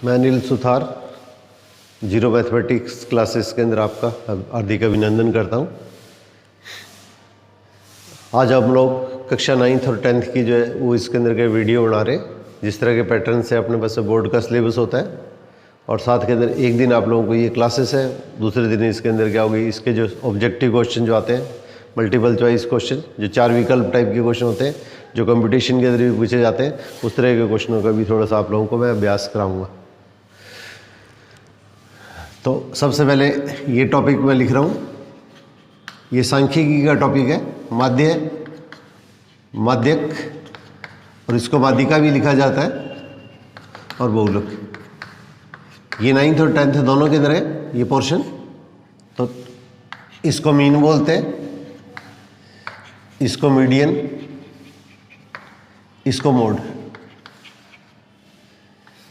मैं Anil Suthar zero mathematics classes के अंदर आपका हार्दिक अभिनंदन करता हूं। आज हम लोग कक्षा 9th और 10th की जो है वो इसके अंदर के वीडियो बना रहे हैं। जिस तरह के पैटर्न से अपने पास बोर्ड का सिलेबस होता है और साथ के अंदर एक दिन आप लोगों को ये क्लासेस है, दूसरे दिन इसके अंदर क्या होगी, इसके जो ऑब्जेक्टिव क्वेश्चन जो आते हैं, मल्टीपल चॉइस क्वेश्चन, जो 4 विकल्प टाइप के क्वेश्चन होते हैं जो कंपटीशन के अंदर भी पूछे जाते हैं, उस तरह के क्वेश्चनों का भी थोड़ा सा आप लोगों को मैं अभ्यास कराऊंगा। तो सबसे पहले ये टॉपिक मैं लिख रहा हूँ, ये सांख्यिकी का टॉपिक है, माध्य, माध्यक, और इसको माध्यिका भी लिखा जाता है, और बहुलक। ये 9th और 10th दोनों के अंदर है ये पोर्शन। तो इसको मीन बोलते हैं, इसको मीडियन, इसको मोड।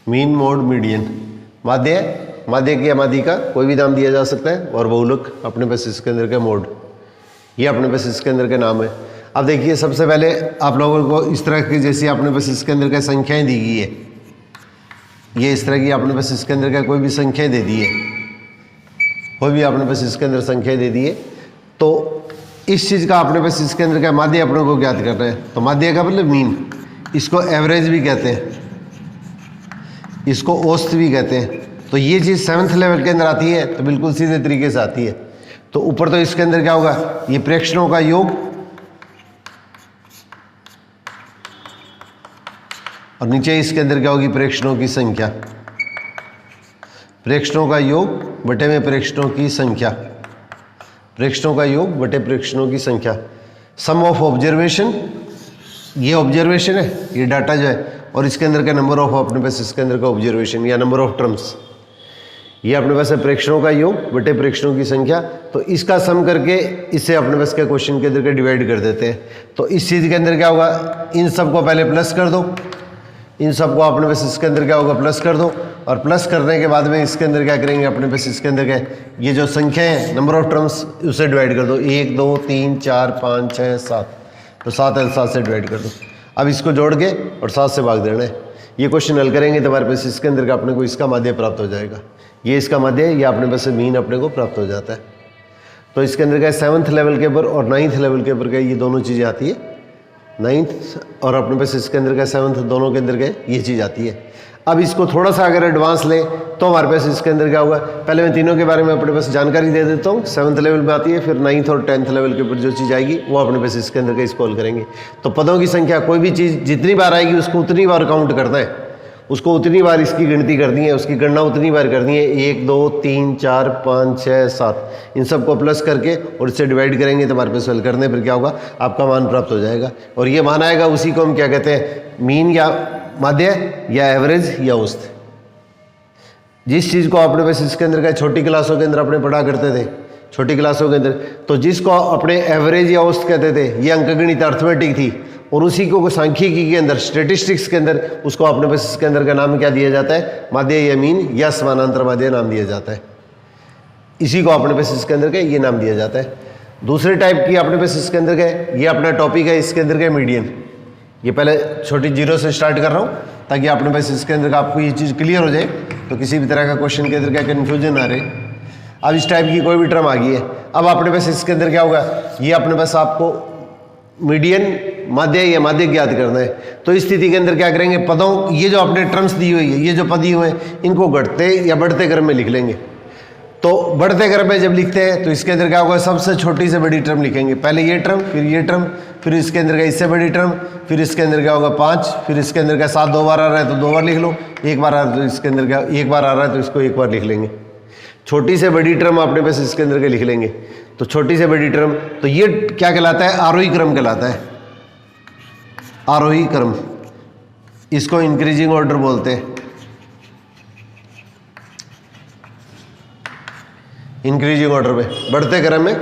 Mean, mode, median. माध्य, माध्यक या माध्यिका कोई भी नाम दिया जा सकता है, और बहुलक अपने पास इसके अंदर का मोड, ये अपने पास इसके अंदर के नाम है। अब देखिए सबसे पहले आप लोगों को इस तरह की, जैसे अपने पास इसके अंदर का संख्याएं दी गई है, ये इस तरह की अपने पास इसके अंदर का कोई भी संख्याएं दे दी है, कोई भी अपने पास इसके अंदर संख्याएं दे दी है, तो इस चीज़ का अपने पास इसके अंदर का माध्य अपने को ज्ञात करना है। तो माध्य का मतलब मीन, इसको एवरेज भी कहते हैं, इसको औसत भी कहते हैं। तो ये चीज़ 7th लेवल के अंदर आती है तो बिल्कुल सीधे तरीके से आती है। तो ऊपर तो इसके अंदर क्या होगा, ये प्रेक्षणों का योग, और नीचे इसके अंदर क्या होगी, प्रेक्षणों की संख्या। प्रेक्षणों का योग बटे में प्रेक्षणों की संख्या, प्रेक्षणों का योग बटे प्रेक्षणों की संख्या। सम ऑफ ऑब्जर्वेशन, ये ऑब्जर्वेशन है, ये डाटा जो है, और इसके अंदर का नंबर ऑफ अपने पास इसके अंदर का ऑब्जर्वेशन या नंबर ऑफ टर्म्स, ये अपने पास है प्रेक्षणों का योग बटे प्रेक्षणों की संख्या। तो इसका सम करके इसे अपने पास के क्वेश्चन के अंदर के डिवाइड कर देते हैं। तो इस चीज़ के अंदर क्या होगा, इन सब को पहले प्लस कर दो, इन सब को अपने पास इसके अंदर क्या होगा, प्लस कर दो, और प्लस करने के बाद में इसके अंदर क्या करेंगे, अपने पास इसके अंदर क्या, ये जो संख्या है नंबर ऑफ टर्म्स, उसे डिवाइड कर दो। 1 2 3 4 5 6 7, तो 7 से डिवाइड कर दो। अब इसको जोड़ के और 7 से भाग देना है। ये क्वेश्चन हल करेंगे तो हमारे पास इसके अंदर का अपने को इसका माध्य प्राप्त हो जाएगा। ये इसका माध्य है, ये अपने पास से मीन अपने को प्राप्त हो जाता है। तो इसके अंदर का 7th लेवल के ऊपर और 9th लेवल के ऊपर का ये दोनों चीज़ें आती है। 9th और अपने पास इसके अंदर का 7th दोनों के अंदर का ये चीज़ आती है। अब इसको थोड़ा सा अगर एडवांस लें तो हमारे पास इसके अंदर क्या होगा, पहले मैं तीनों के बारे में अपने पास जानकारी दे देता हूँ। 7th लेवल में आती है, फिर 9th और 10th लेवल के ऊपर जो चीज़ आएगी वो अपने पास इसके अंदर का इसको हल करेंगे। तो पदों की संख्या, कोई भी चीज़ जितनी बार आएगी उसको उतनी बार काउंट करना है, उसको उतनी बार इसकी गिनती करनी है, उसकी गणना उतनी बार करनी है। 1 2 3 4 5 6 7, इन सबको प्लस करके और इससे डिवाइड करेंगे तो हमारे पास हल करने पर क्या होगा, आपका मान प्राप्त हो जाएगा। और ये मान आएगा, उसी को हम क्या कहते हैं, मीन या माध्य या एवरेज या औसत। जिस चीज़ को अपने पास इसके अंदर का छोटी क्लासों के अंदर अपने पढ़ा करते थे, छोटी क्लासों के अंदर, तो जिसको अपने एवरेज या औसत कहते थे, ये अंकगणित अर्थमेटिक थी, और उसी को सांख्यिकी के अंदर, स्टैटिस्टिक्स के अंदर, उसको अपने पास इसके अंदर का नाम क्या दिया जाता है, माध्य या मीन या समानांतर माध्य नाम दिया जाता है। इसी को अपने पास इसके अंदर का ये नाम दिया जाता है। दूसरे टाइप की अपने पास इसके अंदर का, ये अपना टॉपिक है, इसके अंदर का मीडियन। ये पहले छोटी जीरो से स्टार्ट कर रहा हूँ ताकि अपने पास इसके अंदर का आपको ये चीज़ क्लियर हो जाए, तो किसी भी तरह का क्वेश्चन के अंदर क्या कन्फ्यूजन ना रहे। अब इस टाइप की कोई भी टर्म आ गई है, अब अपने पास इसके अंदर क्या होगा, ये अपने पास आपको मीडियन, माध्य या माध्य ज्ञात करना है। तो इस स्थिति के अंदर क्या करेंगे, पदों, ये जो अपने टर्म्स दी हुई है, ये जो पद दिए हुए हैं, इनको घटते या बढ़ते क्रम में लिख लेंगे। तो बढ़ते क्रम में जब लिखते हैं तो इसके अंदर क्या होगा, सबसे छोटी से बड़ी टर्म लिखेंगे, पहले ये टर्म, फिर ये टर्म, फिर इसके अंदर का इससे बड़ी टर्म, फिर इसके अंदर क्या होगा 5, फिर इसके अंदर का 7 2 बार आ रहा है तो 2 बार लिख लो, 1 बार आ रहा है तो इसके अंदर का 1 बार आ रहा है तो इसको 1 बार लिख लेंगे। छोटी से बड़ी टर्म अपने पास इसके अंदर के लिख लेंगे। तो छोटी से बड़ी टर्म, तो ये क्या कहलाता है, आरोही क्रम कहलाता है, आरोही क्रम। इसको इंक्रीजिंग ऑर्डर बोलते हैं, इंक्रीजिंग ऑर्डर में, बढ़ते क्रम में,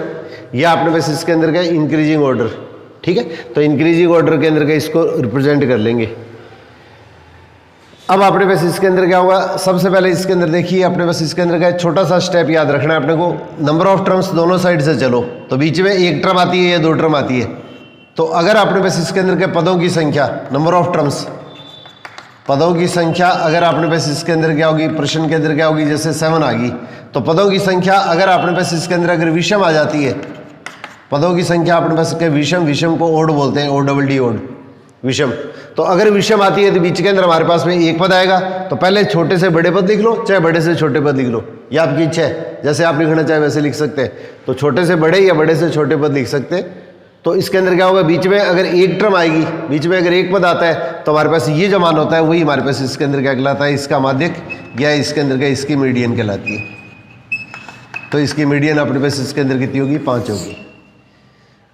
यह आपने पास इसके अंदर का इंक्रीजिंग ऑर्डर, ठीक है। तो इंक्रीजिंग ऑर्डर के अंदर का इसको रिप्रेजेंट कर लेंगे। अब अपने पास इसके अंदर क्या होगा, सबसे पहले इसके अंदर देखिए, अपने पास इसके अंदर का छोटा सा स्टेप याद रखना है अपने को, नंबर ऑफ टर्म्स दोनों साइड से चलो, तो बीच में एक टर्म आती है या 2 टर्म आती है। तो अगर अपने पास इसके अंदर के पदों की संख्या, नंबर ऑफ टर्म्स, पदों की संख्या अगर आपने पास इसके अंदर क्या होगी, प्रश्न के अंदर क्या होगी, जैसे 7 आ गई, तो पदों की संख्या अगर आपने पास इसके अंदर अगर विषम आ जाती है, पदों की संख्या अपने पास के विषम को ओड बोलते हैं, ODD ओड, विषम। तो अगर विषम आती है तो बीच के अंदर हमारे पास में एक पद आएगा, तो पहले छोटे से बड़े पद लिख लो, चाहे बड़े से छोटे पद लिख लो, ये आपकी इच्छा है, जैसे आप लिखना चाहे वैसे लिख सकते हैं। तो छोटे से बड़े या बड़े से छोटे पद लिख सकते हैं। तो इसके अंदर क्या होगा, बीच में अगर एक टर्म आएगी, बीच में अगर एक पद आता है, तो हमारे पास ये जो मान होता है वही हमारे पास इसके अंदर क्या कहलाता है, इसका माध्यक, या इसके अंदर क्या, इसकी मीडियन कहलाती है। तो इसकी मीडियन अपने पास इसके अंदर कितनी होगी, 5 होगी।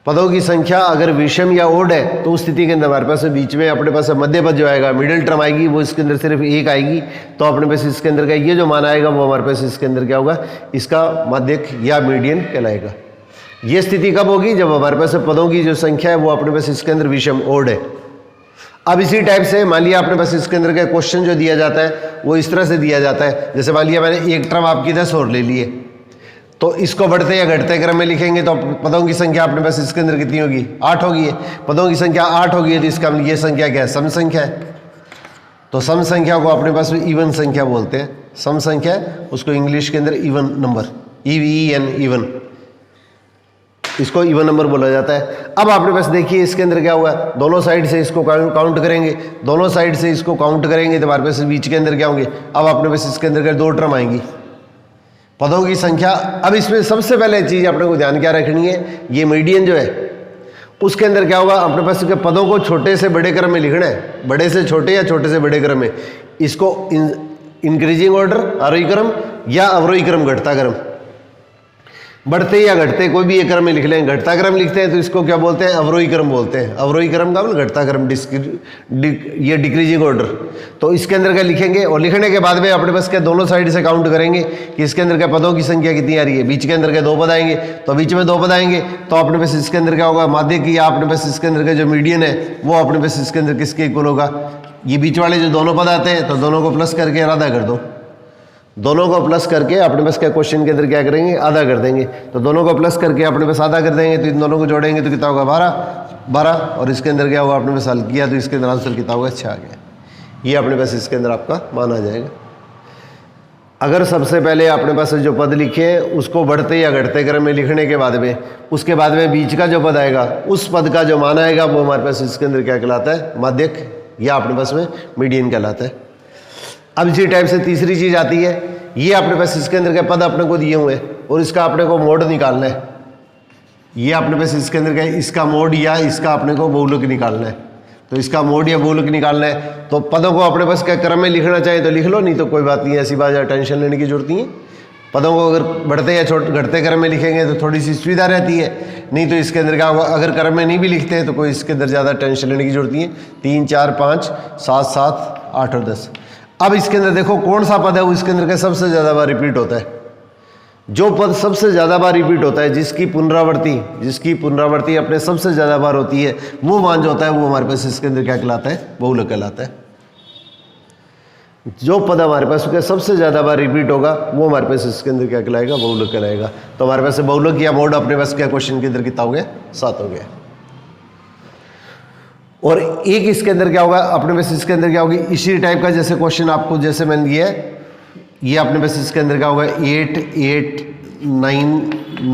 पदों की संख्या अगर विषम या ओड है तो उस स्थिति के अंदर हमारे पास बीच में अपने पास मध्य पद जो आएगा, मिडिल टर्म आएगी, वो इसके अंदर सिर्फ एक आएगी, तो अपने पास इसके अंदर का ये जो मान आएगा वो हमारे पास इसके अंदर क्या होगा, इसका माध्यक या मीडियन कहलाएगा। ये स्थिति कब होगी, जब हमारे पास पदों की जो संख्या है वो अपने पास इसके अंदर विषम ओड है। अब इसी टाइप से मान लिया आपने पास इसके अंदर का क्वेश्चन जो दिया जाता है वो इस तरह से दिया जाता है, जैसे मान लिया मैंने एक टर्म आपकी 10 और ले लिए, तो इसको बढ़ते या घटते क्रम में लिखेंगे तो पदों की संख्या अपने पास इसके अंदर कितनी होगी, 8 होगी। पदों की संख्या 8 होगी, तो इसका ये संख्या क्या है, सम संख्या है। तो सम संख्या को अपने पास इवन संख्या बोलते हैं। सम संख्या उसको इंग्लिश के अंदर इवन नंबर, EVEN, इवन, इसको इवन नंबर बोला जाता है। अब आपने पास देखिए इसके अंदर क्या हुआ, दोनों साइड से इसको काउंट करेंगे, दोनों साइड से इसको काउंट करेंगे तो हमारे पास बीच के अंदर क्या होंगे, अब अपने पास इसके अंदर 2 टर्म आएंगी, पदों की संख्या। अब इसमें सबसे पहले चीज अपने को ध्यान क्या रखनी है, ये मीडियन जो है उसके अंदर क्या होगा, अपने पास के पदों को छोटे से बड़े क्रम में लिखना है, बड़े से छोटे या छोटे से बड़े क्रम में। इसको इंक्रीजिंग ऑर्डर, आरोही क्रम, या अवरोही क्रम, घटता क्रम, बढ़ते या घटते कोई भी एक क्रम में लिख लें। घटता क्रम लिखते हैं तो इसको क्या बोलते हैं, अवरोही क्रम बोलते हैं। अवरोही क्रम का मतलब घटता क्रम, ये डिक्रीजिंग ऑर्डर। तो इसके अंदर क्या लिखेंगे, और लिखने के बाद में अपने पास क्या दोनों साइड से काउंट करेंगे कि इसके अंदर क्या पदों की संख्या कितनी आ रही है। बीच के अंदर क्या 2 पद आएंगे, तो बीच में 2 पद आएंगे तो अपने पास इसके अंदर क्या होगा, माध्यक या अपने पास इसके अंदर का जो मीडियन है वो अपने पास इसके अंदर किसके इक्वल होगा, ये बीच वाले जो दोनों पद आते हैं तो दोनों को प्लस करके आधा कर दो, दोनों को प्लस करके अपने पास क्या क्वेश्चन के अंदर क्या करेंगे, आधा कर देंगे। तो दोनों को प्लस करके अपने पास आधा कर देंगे, तो इन दोनों को जोड़ेंगे तो कितना होगा, 12, और इसके अंदर क्या होगा, अपने पास हल किया तो इसके अंदर आंसर कितना होगा, 6 आ गया। ये अपने पास इसके अंदर आपका मान आ जाएगा। अगर सबसे पहले अपने पास जो पद लिखे हैं उसको बढ़ते या घटते क्रम में लिखने के बाद में, उसके बाद में बीच का जो पद आएगा उस पद का जो मान आएगा वो हमारे पास इसके अंदर क्या कहलाता है, माध्यक या अपने पास में मीडियन कहलाता है। अब इसी टाइप से तीसरी चीज आती है, ये अपने पास इसके अंदर के पद अपने को दिए हुए हैं और इसका अपने को मोड निकालना है। ये अपने पास इसके अंदर का इसका मोड या इसका अपने को बहुलक निकालना है। तो इसका मोड या बहुलक निकालना है तो पदों को अपने पास क्या क्रम में लिखना चाहिए तो लिख लो, नहीं तो कोई बात नहीं, ऐसी बात टेंशन लेने की जरूरत नहीं है। पदों को अगर बढ़ते या घटते क्रम में लिखेंगे तो थोड़ी सी सुविधा रहती है, नहीं तो इसके अंदर क्या होगा, अगर क्रम में नहीं भी लिखते हैं तो कोई इसके अंदर ज़्यादा टेंशन लेने की जरूरत नहीं है। 3, 4, 5, 7, 7, 8 और 10। अब इसके अंदर देखो कौन सा पद है वो इसके अंदर का सबसे ज़्यादा बार रिपीट होता है। जो पद सबसे ज़्यादा बार रिपीट होता है, जिसकी पुनरावृत्ति अपने सबसे ज़्यादा बार होती है, वो मान जो होता है वो हमारे पास इसके अंदर क्या कहलाता है, बहुलक कहलाता है। जो पद हमारे पास सबसे ज़्यादा बार रिपीट होगा वो हमारे पास इसके अंदर क्या कहलाएगा, बहुलक कहलाएगा। तो हमारे पास बहुलक या मोड अपने पास क्या क्वेश्चन के अंदर कितना हो गया, 7 हो गया। और एक इसके अंदर क्या होगा, अपने पास इसके अंदर क्या होगी, इसी टाइप का जैसे क्वेश्चन आपको जैसे मैंने दिया है, ये अपने पास इसके अंदर क्या होगा, 8, 8, 9,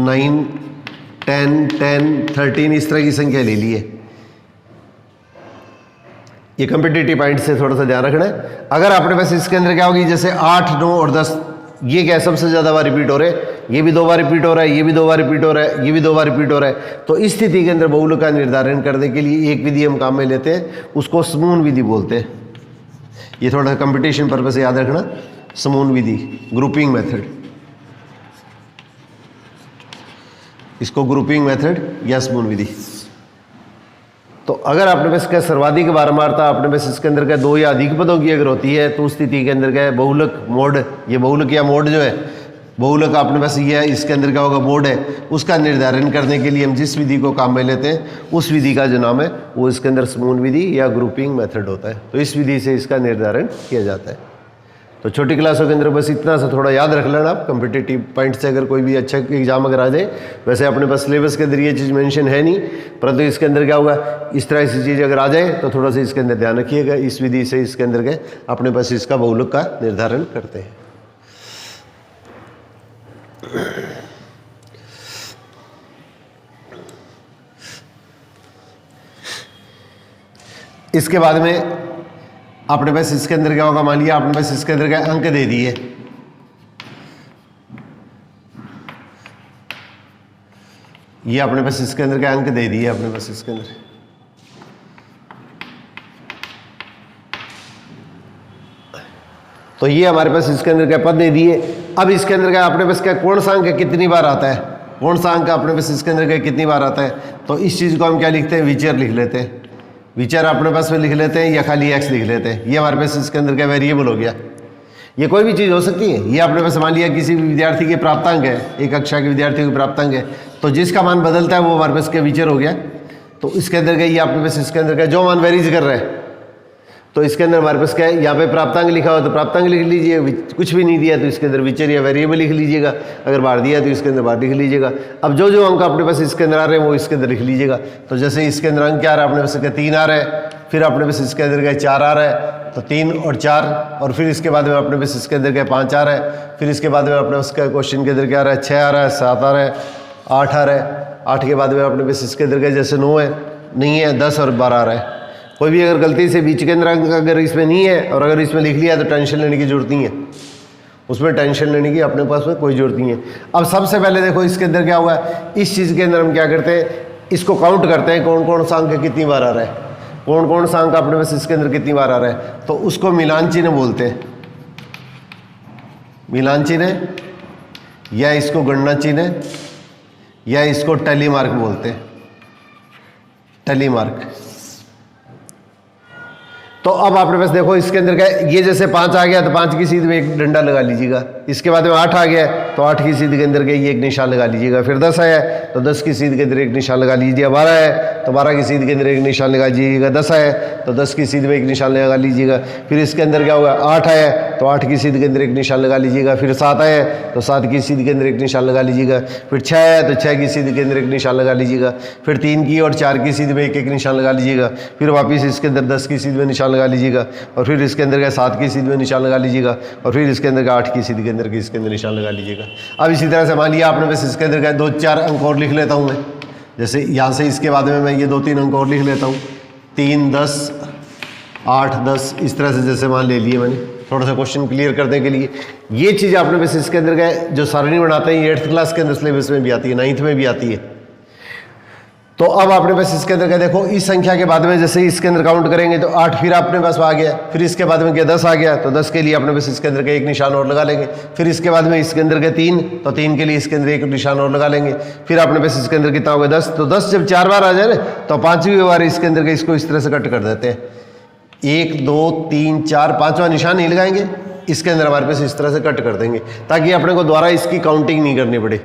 9, 10, 10, 13 इस तरह की संख्या ले ली है। ये कॉम्पिटिटिव पॉइंट से थोड़ा सा ध्यान रखना है। अगर अपने पास इसके अंदर क्या होगी, जैसे 8, 9 और 10, ये क्या सबसे ज़्यादा बार रिपीट हो रहे हैं, ये भी 2 बार रिपीट हो रहा है, ये भी 2 बार रिपीट हो रहा है, ये भी 2 बार रिपीट हो रहा है। तो इस स्थिति के अंदर बहुलक का निर्धारण करने के लिए एक विधि हम काम में लेते हैं, उसको समूह विधि बोलते हैं। ये थोड़ा कंपटीशन पर्पस से याद रखना, समूह विधि, ग्रुपिंग मेथड, इसको ग्रुपिंग मेथड या समूह विधि। तो अगर अपने पास क्या सर्वाधिक बारंबारता अपने पास इसके अंदर क्या 2 या अधिक पदों की अगर होती है तो उस स्थिति के अंदर क्या है, बहुलक मोड। ये बहुलक या मोड जो है, बहुलक अपने पास ये है, इसके अंदर क्या होगा, मोड है। उसका निर्धारण करने के लिए हम जिस विधि को काम में लेते हैं उस विधि का जो नाम है वो इसके अंदर समूह विधि या ग्रुपिंग मेथड होता है। तो इस विधि से इसका निर्धारण किया जाता है। तो छोटी क्लासों के अंदर बस इतना सा थोड़ा याद रख लेना आप, कम्पिटिटिव पॉइंट से अगर कोई भी अच्छा एग्जाम अगर आ जाए। वैसे अपने पास सिलेबस के अंदर ये चीज़ मेंशन है नहीं, परंतु इसके अंदर क्या होगा, इस तरह की चीज़ अगर आ जाए तो थोड़ा सा इसके अंदर ध्यान रखिएगा। इस विधि से इसके अंदर के अपने पास इसका बहुलक का निर्धारण करते हैं। इसके बाद में अपने पास इसके अंदर क्या होगा, मान लिया अपने पास इसके अंदर क्या अंक दे दिए, ये अपने पास इसके अंदर क्या अंक दे दिए अपने पास इसके अंदर। तो ये हमारे पास इसके अंदर क्या पद दे दिए। अब इसके अंदर क्या अपने पास क्या कौन सा अंक कितनी बार आता है, कौन सा अंक अपने पास इसके अंदर क्या कितनी बार आता है। तो इस चीज़ को हम क्या लिखते हैं, विचर लिख लेते हैं। विचर अपने पास में लिख लेते हैं या खाली एक्स लिख लेते हैं। ये हमारे पास इसके अंदर क्या वेरिएबल हो गया। ये कोई भी चीज़ हो सकती है। ये अपने पास मान लिया किसी भी विद्यार्थी के प्राप्तांक है, एक कक्षा के विद्यार्थी के प्राप्तांक है, तो जिसका मान बदलता है वो हमारे पास क्या विचर हो गया। तो इसके अंदर क्या, ये अपने पास इसके अंदर क्या जो मान वेरीज कर रहा है, तो इसके अंदर हमारे पास क्या है, यहाँ पे प्राप्तांक लिखा हो तो प्राप्तांक लिख लीजिए, कुछ भी नहीं दिया तो इसके अंदर विचर या वेरिएबल लिख लीजिएगा, अगर बार दिया तो इसके अंदर बार लिख लीजिएगा। अब जो जो अंक अपने पास इसके अंदर आ रहे हैं वो इसके अंदर लिख लीजिएगा। तो जैसे इसके अंदर अंक क्या आ रहा है, अपने पास क्या 3 आ रहा है, फिर अपने पास इसके अंदर क्या 4 आ रहा है, तो 3 और 4, और फिर इसके बाद में अपने पास इसके अंदर क्या 5 आ रहा है, फिर इसके बाद में अपने पास क्या क्वेश्चन के अंदर क्या आ रहा है, 6 आ रहा है, 7 आ रहा है, 8 आ रहा है, 8 के बाद में अपने पास इसके अंदर क्या जैसे 9 है, नहीं है, 10 और 12 आ रहा है। कोई भी अगर गलती से बीच के अंदर अंक अगर इसमें नहीं है और अगर इसमें लिख लिया तो टेंशन लेने की जरूरत नहीं है, उसमें टेंशन लेने की अपने पास में कोई जरूरत नहीं है। अब सबसे पहले देखो इसके अंदर क्या हुआ है, इस चीज़ के अंदर हम क्या करते हैं, इसको काउंट करते हैं कौन कौन सा अंक कितनी बार आ रहा है, कौन कौन सा अंक अपने पास इसके अंदर कितनी बार आ रहा है। तो उसको मिलान चिन्ह बोलते हैं, मिलान चिन्ह, या इसको गणना चिन्ह, या इसको टैली मार्क बोलते हैं, टैली मार्क। तो अब आपके पास देखो इसके अंदर क्या, ये जैसे 5 आ गया तो 5 की सीध में एक डंडा लगा लीजिएगा। इसके बाद में 8 आ गया तो 8 की सीध के अंदर के ये एक निशान लगा लीजिएगा। फिर 10 आया तो 10 की सीध के अंदर एक निशान लगा लीजिएगा। 12 है तो 12 की सीध के अंदर एक निशान लगा लीजिएगा। 10 है तो 10 की सीध में एक निशान लगा लीजिएगा। फिर इसके अंदर क्या होगा, 8 आया तो 8 की सीध के अंदर एक निशान लगा लीजिएगा। फिर 7 आया तो 7 की सीध के अंदर एक निशान लगा लीजिएगा। फिर 6 आया तो 6 की सीध के अंदर एक निशान लगा लीजिएगा। फिर 3 की और 4 की सीध में एक एक निशान लगा लीजिएगा। फिर वापस इसके अंदर 10 की सीध में निशान लगा लीजिएगा, और फिर इसके अंदर का 7 की सीध में निशान लगा लीजिएगा, और फिर इसके अंदर का 8 की सीध के अंदर इसके अंदर निशान लगा लीजिएगा। अब इसी तरह से मान लिया आपने बस इसके अंदर का 2-4 अंक और लिख लेता हूँ मैं, जैसे यहाँ से इसके बाद में मैं ये 2-3 अंक और लिख लेता हूँ, 3, 10, 8, 10, इस तरह से जैसे मान ले लिए मैंने, थोड़ा सा क्वेश्चन क्लियर करने के लिए। ये चीज़ आपने बस इसके अंदर का जो सारणी बनाते हैं, ये 8th क्लास के अंदर सिलेबस में भी आती है, 9th में भी आती है। तो अब आपने पास इसके अंदर क्या देखो, इस संख्या के बाद में जैसे इसके अंदर काउंट करेंगे तो 8 फिर आपने पास आ गया। फिर इसके बाद में क्या 10 आ गया तो 10 के लिए अपने पास इसके अंदर का एक निशान और लगा लेंगे। फिर इसके बाद में इसके अंदर का 3 तो 3 के लिए इसके अंदर एक निशान और लगा लेंगे। फिर अपने पास इसके अंदर कितना होगा 10, तो 10 जब 4 बार आ जाए ना तो 5वीं बार इसके अंदर का इसको इस तरह से कट कर देते हैं। 1, 2, 3, 4, 5वां निशान नहीं लगाएंगे, इसके अंदर हमारे पास इस तरह से कट कर देंगे ताकि अपने को दोबारा इसकी काउंटिंग नहीं करनी पड़े।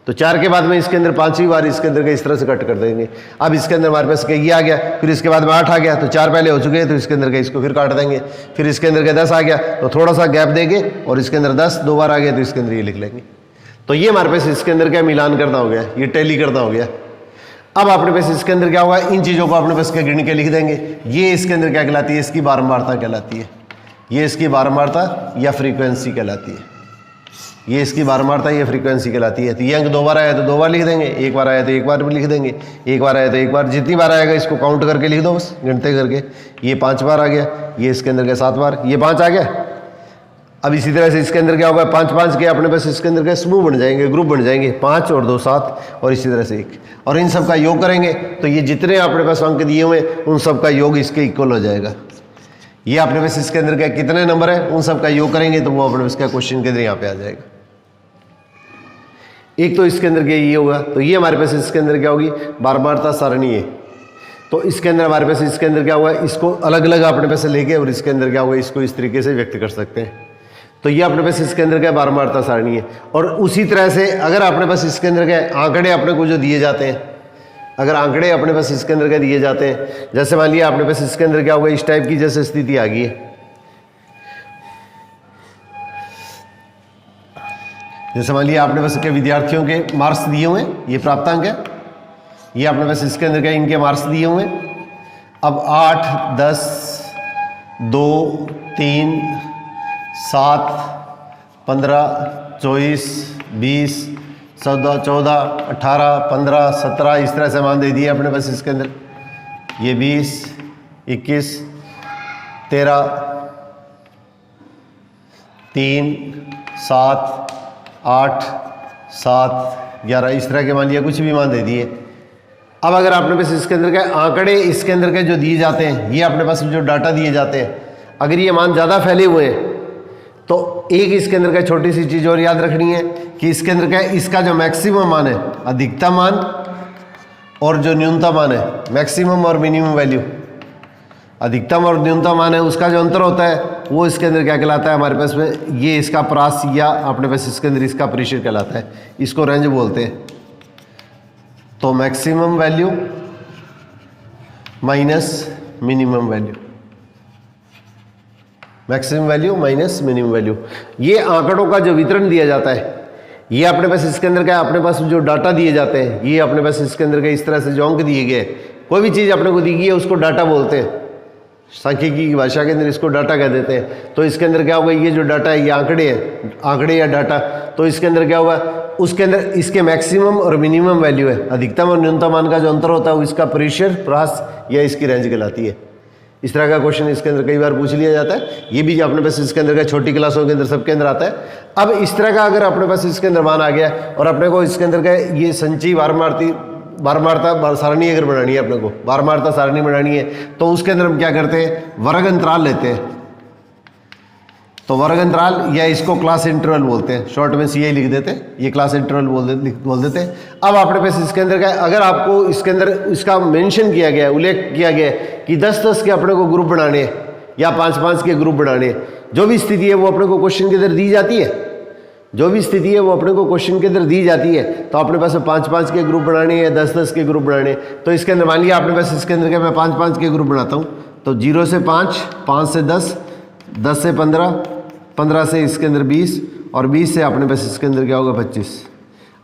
तो 4 के बाद में इसके अंदर 5वीं बार इसके अंदर का इस तरह से कट कर देंगे। अब इसके अंदर हमारे पास ये आ गया, फिर इसके बाद में 8 आ गया तो 4 पहले हो चुके हैं तो इसके अंदर का इसको फिर काट देंगे। फिर इसके अंदर का 10 आ गया तो थोड़ा सा गैप देंगे, और इसके अंदर 10 2 बार आ गया तो इसके अंदर ये लिख लेंगे। तो ये हमारे पास इसके अंदर क्या मिलान करना हो गया, ये टैली करना हो गया। अब अपने पास इसके अंदर क्या होगा, इन चीज़ों को अपने पास क्या गिन के लिख देंगे। ये इसके अंदर क्या कहलाती है, इसकी बारंबारता कहलाती है, ये इसकी बारंबारता या फ्रीक्वेंसी कहलाती है। ये इसकी बारंबारता या फ्रीक्वेंसी कहलाती है। तो ये अंक 2 बार आया तो 2 बार लिख देंगे, 1 बार आया तो 1 बार भी लिख देंगे, 1 बार आया तो 1 बार, जितनी बार आएगा इसको काउंट करके लिख दो बस, गिनते करके। ये 5 बार आ गया, ये इसके अंदर का 7 बार, ये 5 आ गया। अब इसी तरह से इसके अंदर क्या होगा, 5-5 के अपने पास इसके अंदर का समूह बन जाएंगे, ग्रुप बन जाएंगे, 5 और 2 7, और इसी तरह से 1, और इन सब का योग करेंगे तो ये जितने अपने पास अंक दिए हुए उन सब का योग इसके इक्वल हो जाएगा। ये अपने पास इसके अंदर क्या कितने नंबर है उन सब का योग करेंगे तो वो अपने पास क्या क्वेश्चन के अंदर यहाँ पे आ जाएगा। एक तो इसके अंदर क्या ये होगा, तो ये हमारे पास इसके अंदर क्या होगी, बारंबारता सारणी है। तो इसके अंदर हमारे पास इसके अंदर क्या हुआ, इसको अलग अलग अपने पास लेके और इसके अंदर क्या हुआ, इसको इस तरीके से व्यक्त कर सकते हैं। तो ये अपने पास इसके अंदर क्या बारंबारता सारणी है। और उसी तरह से अगर अपने पास इसके अंदर क्या आंकड़े अपने को जो दिए जाते हैं, अगर आंकड़े अपने पास इसके अंदर क्या दिए जाते हैं, जैसे मान लिया अपने पास इसके अंदर क्या होगा, इस टाइप की जैसे स्थिति आ गई है, जैसे मान लिया आपने बस के विद्यार्थियों के मार्क्स दिए हुए हैं, ये प्राप्तांक है, ये आपने बस इसके अंदर क्या इनके मार्क्स दिए हुए हैं। अब 8, 10, 2, 3, 7, 15, 24, 20, 14, 18, 15, 17 इस तरह से मान दे दिए अपने पास इसके अंदर। ये 20, 21, 13, 3, 7, 8, 7, 11 इस तरह के मान लिया कुछ भी मान दे दिए। अब अगर आपने पास इसके अंदर के आंकड़े इसके अंदर के जो दिए जाते हैं, ये अपने पास जो डाटा दिए जाते हैं, अगर ये मान ज़्यादा फैले हुए हैं तो एक इसके अंदर का छोटी सी चीज़ और याद रखनी है कि इसके अंदर का इसका जो मैक्सिमम मान है, अधिकतम मान और जो न्यूनतम मान है, मैक्सिमम और मिनिमम वैल्यू, अधिकतम और न्यूनतम मान है, उसका जो अंतर होता है वो इसके अंदर क्या कहलाता है हमारे पास में, ये इसका प्रास या अपने पास इसके अंदर इसका प्रेशर कहलाता है, इसको रेंज बोलते हैं। तो maximum value minus minimum value, maximum value minus minimum value, ये आंकड़ों का जो वितरण दिया जाता है, ये अपने पास इसके अंदर क्या अपने पास जो डाटा दिए जाते हैं, ये अपने पास इसके अंदर के इस तरह से जो अंक दिए गए, कोई भी चीज़ अपने को दी गई है उसको डाटा बोलते हैं, सांख्यिकी की भाषा के अंदर इसको डाटा कह देते हैं। तो इसके अंदर क्या होगा, ये जो डाटा है ये आंकड़े हैं, आंकड़े या डाटा, तो इसके अंदर क्या होगा, उसके अंदर इसके मैक्सिमम और मिनिमम वैल्यू है, अधिकतम और न्यूनतम मान का जो अंतर होता है इसका प्रेशर, प्रास या इसकी रेंज कहलाती है। इस तरह का क्वेश्चन इसके अंदर कई बार पूछ लिया जाता है, ये भी अपने पास इसके अंदर का छोटी क्लासों के अंदर सबके अंदर आता है। अब इस तरह का अगर अपने पास इसके अंदर मान आ गया और अपने को इसके अंदर का ये संचयी बारमारता सारणी अगर बनानी है, अपने को बारमारता सारणी बनानी है, तो उसके अंदर हम क्या करते हैं, वर्ग अंतराल लेते हैं। तो वर्ग अंतराल या इसको क्लास इंटरवल बोलते हैं, शॉर्ट में CI लिख देते हैं, ये क्लास इंटरवल बोल देते हैं। अब अपने पास इसके अंदर क्या, अगर आपको इसके अंदर इसका मेंशन किया गया, उल्लेख किया गया कि 10-10 के अपने को ग्रुप बनाने हैं या 5-5 के ग्रुप बनाने हैं, जो भी स्थिति है वो अपने को क्वेश्चन के अंदर दी जाती है, जो भी स्थिति है वो अपने को क्वेश्चन के अंदर दी जाती है। तो अपने पास 5-5 के ग्रुप बनाने या 10-10 के ग्रुप बनाने, तो इसके अंदर मान लिया अपने पास इसके अंदर क्या मैं 5-5 के ग्रुप बनाता हूँ, तो 0 से 5, 5 से 10, 10 से 15, 15 से इसके अंदर 20 और 20 से अपने पास इसके अंदर क्या होगा 25।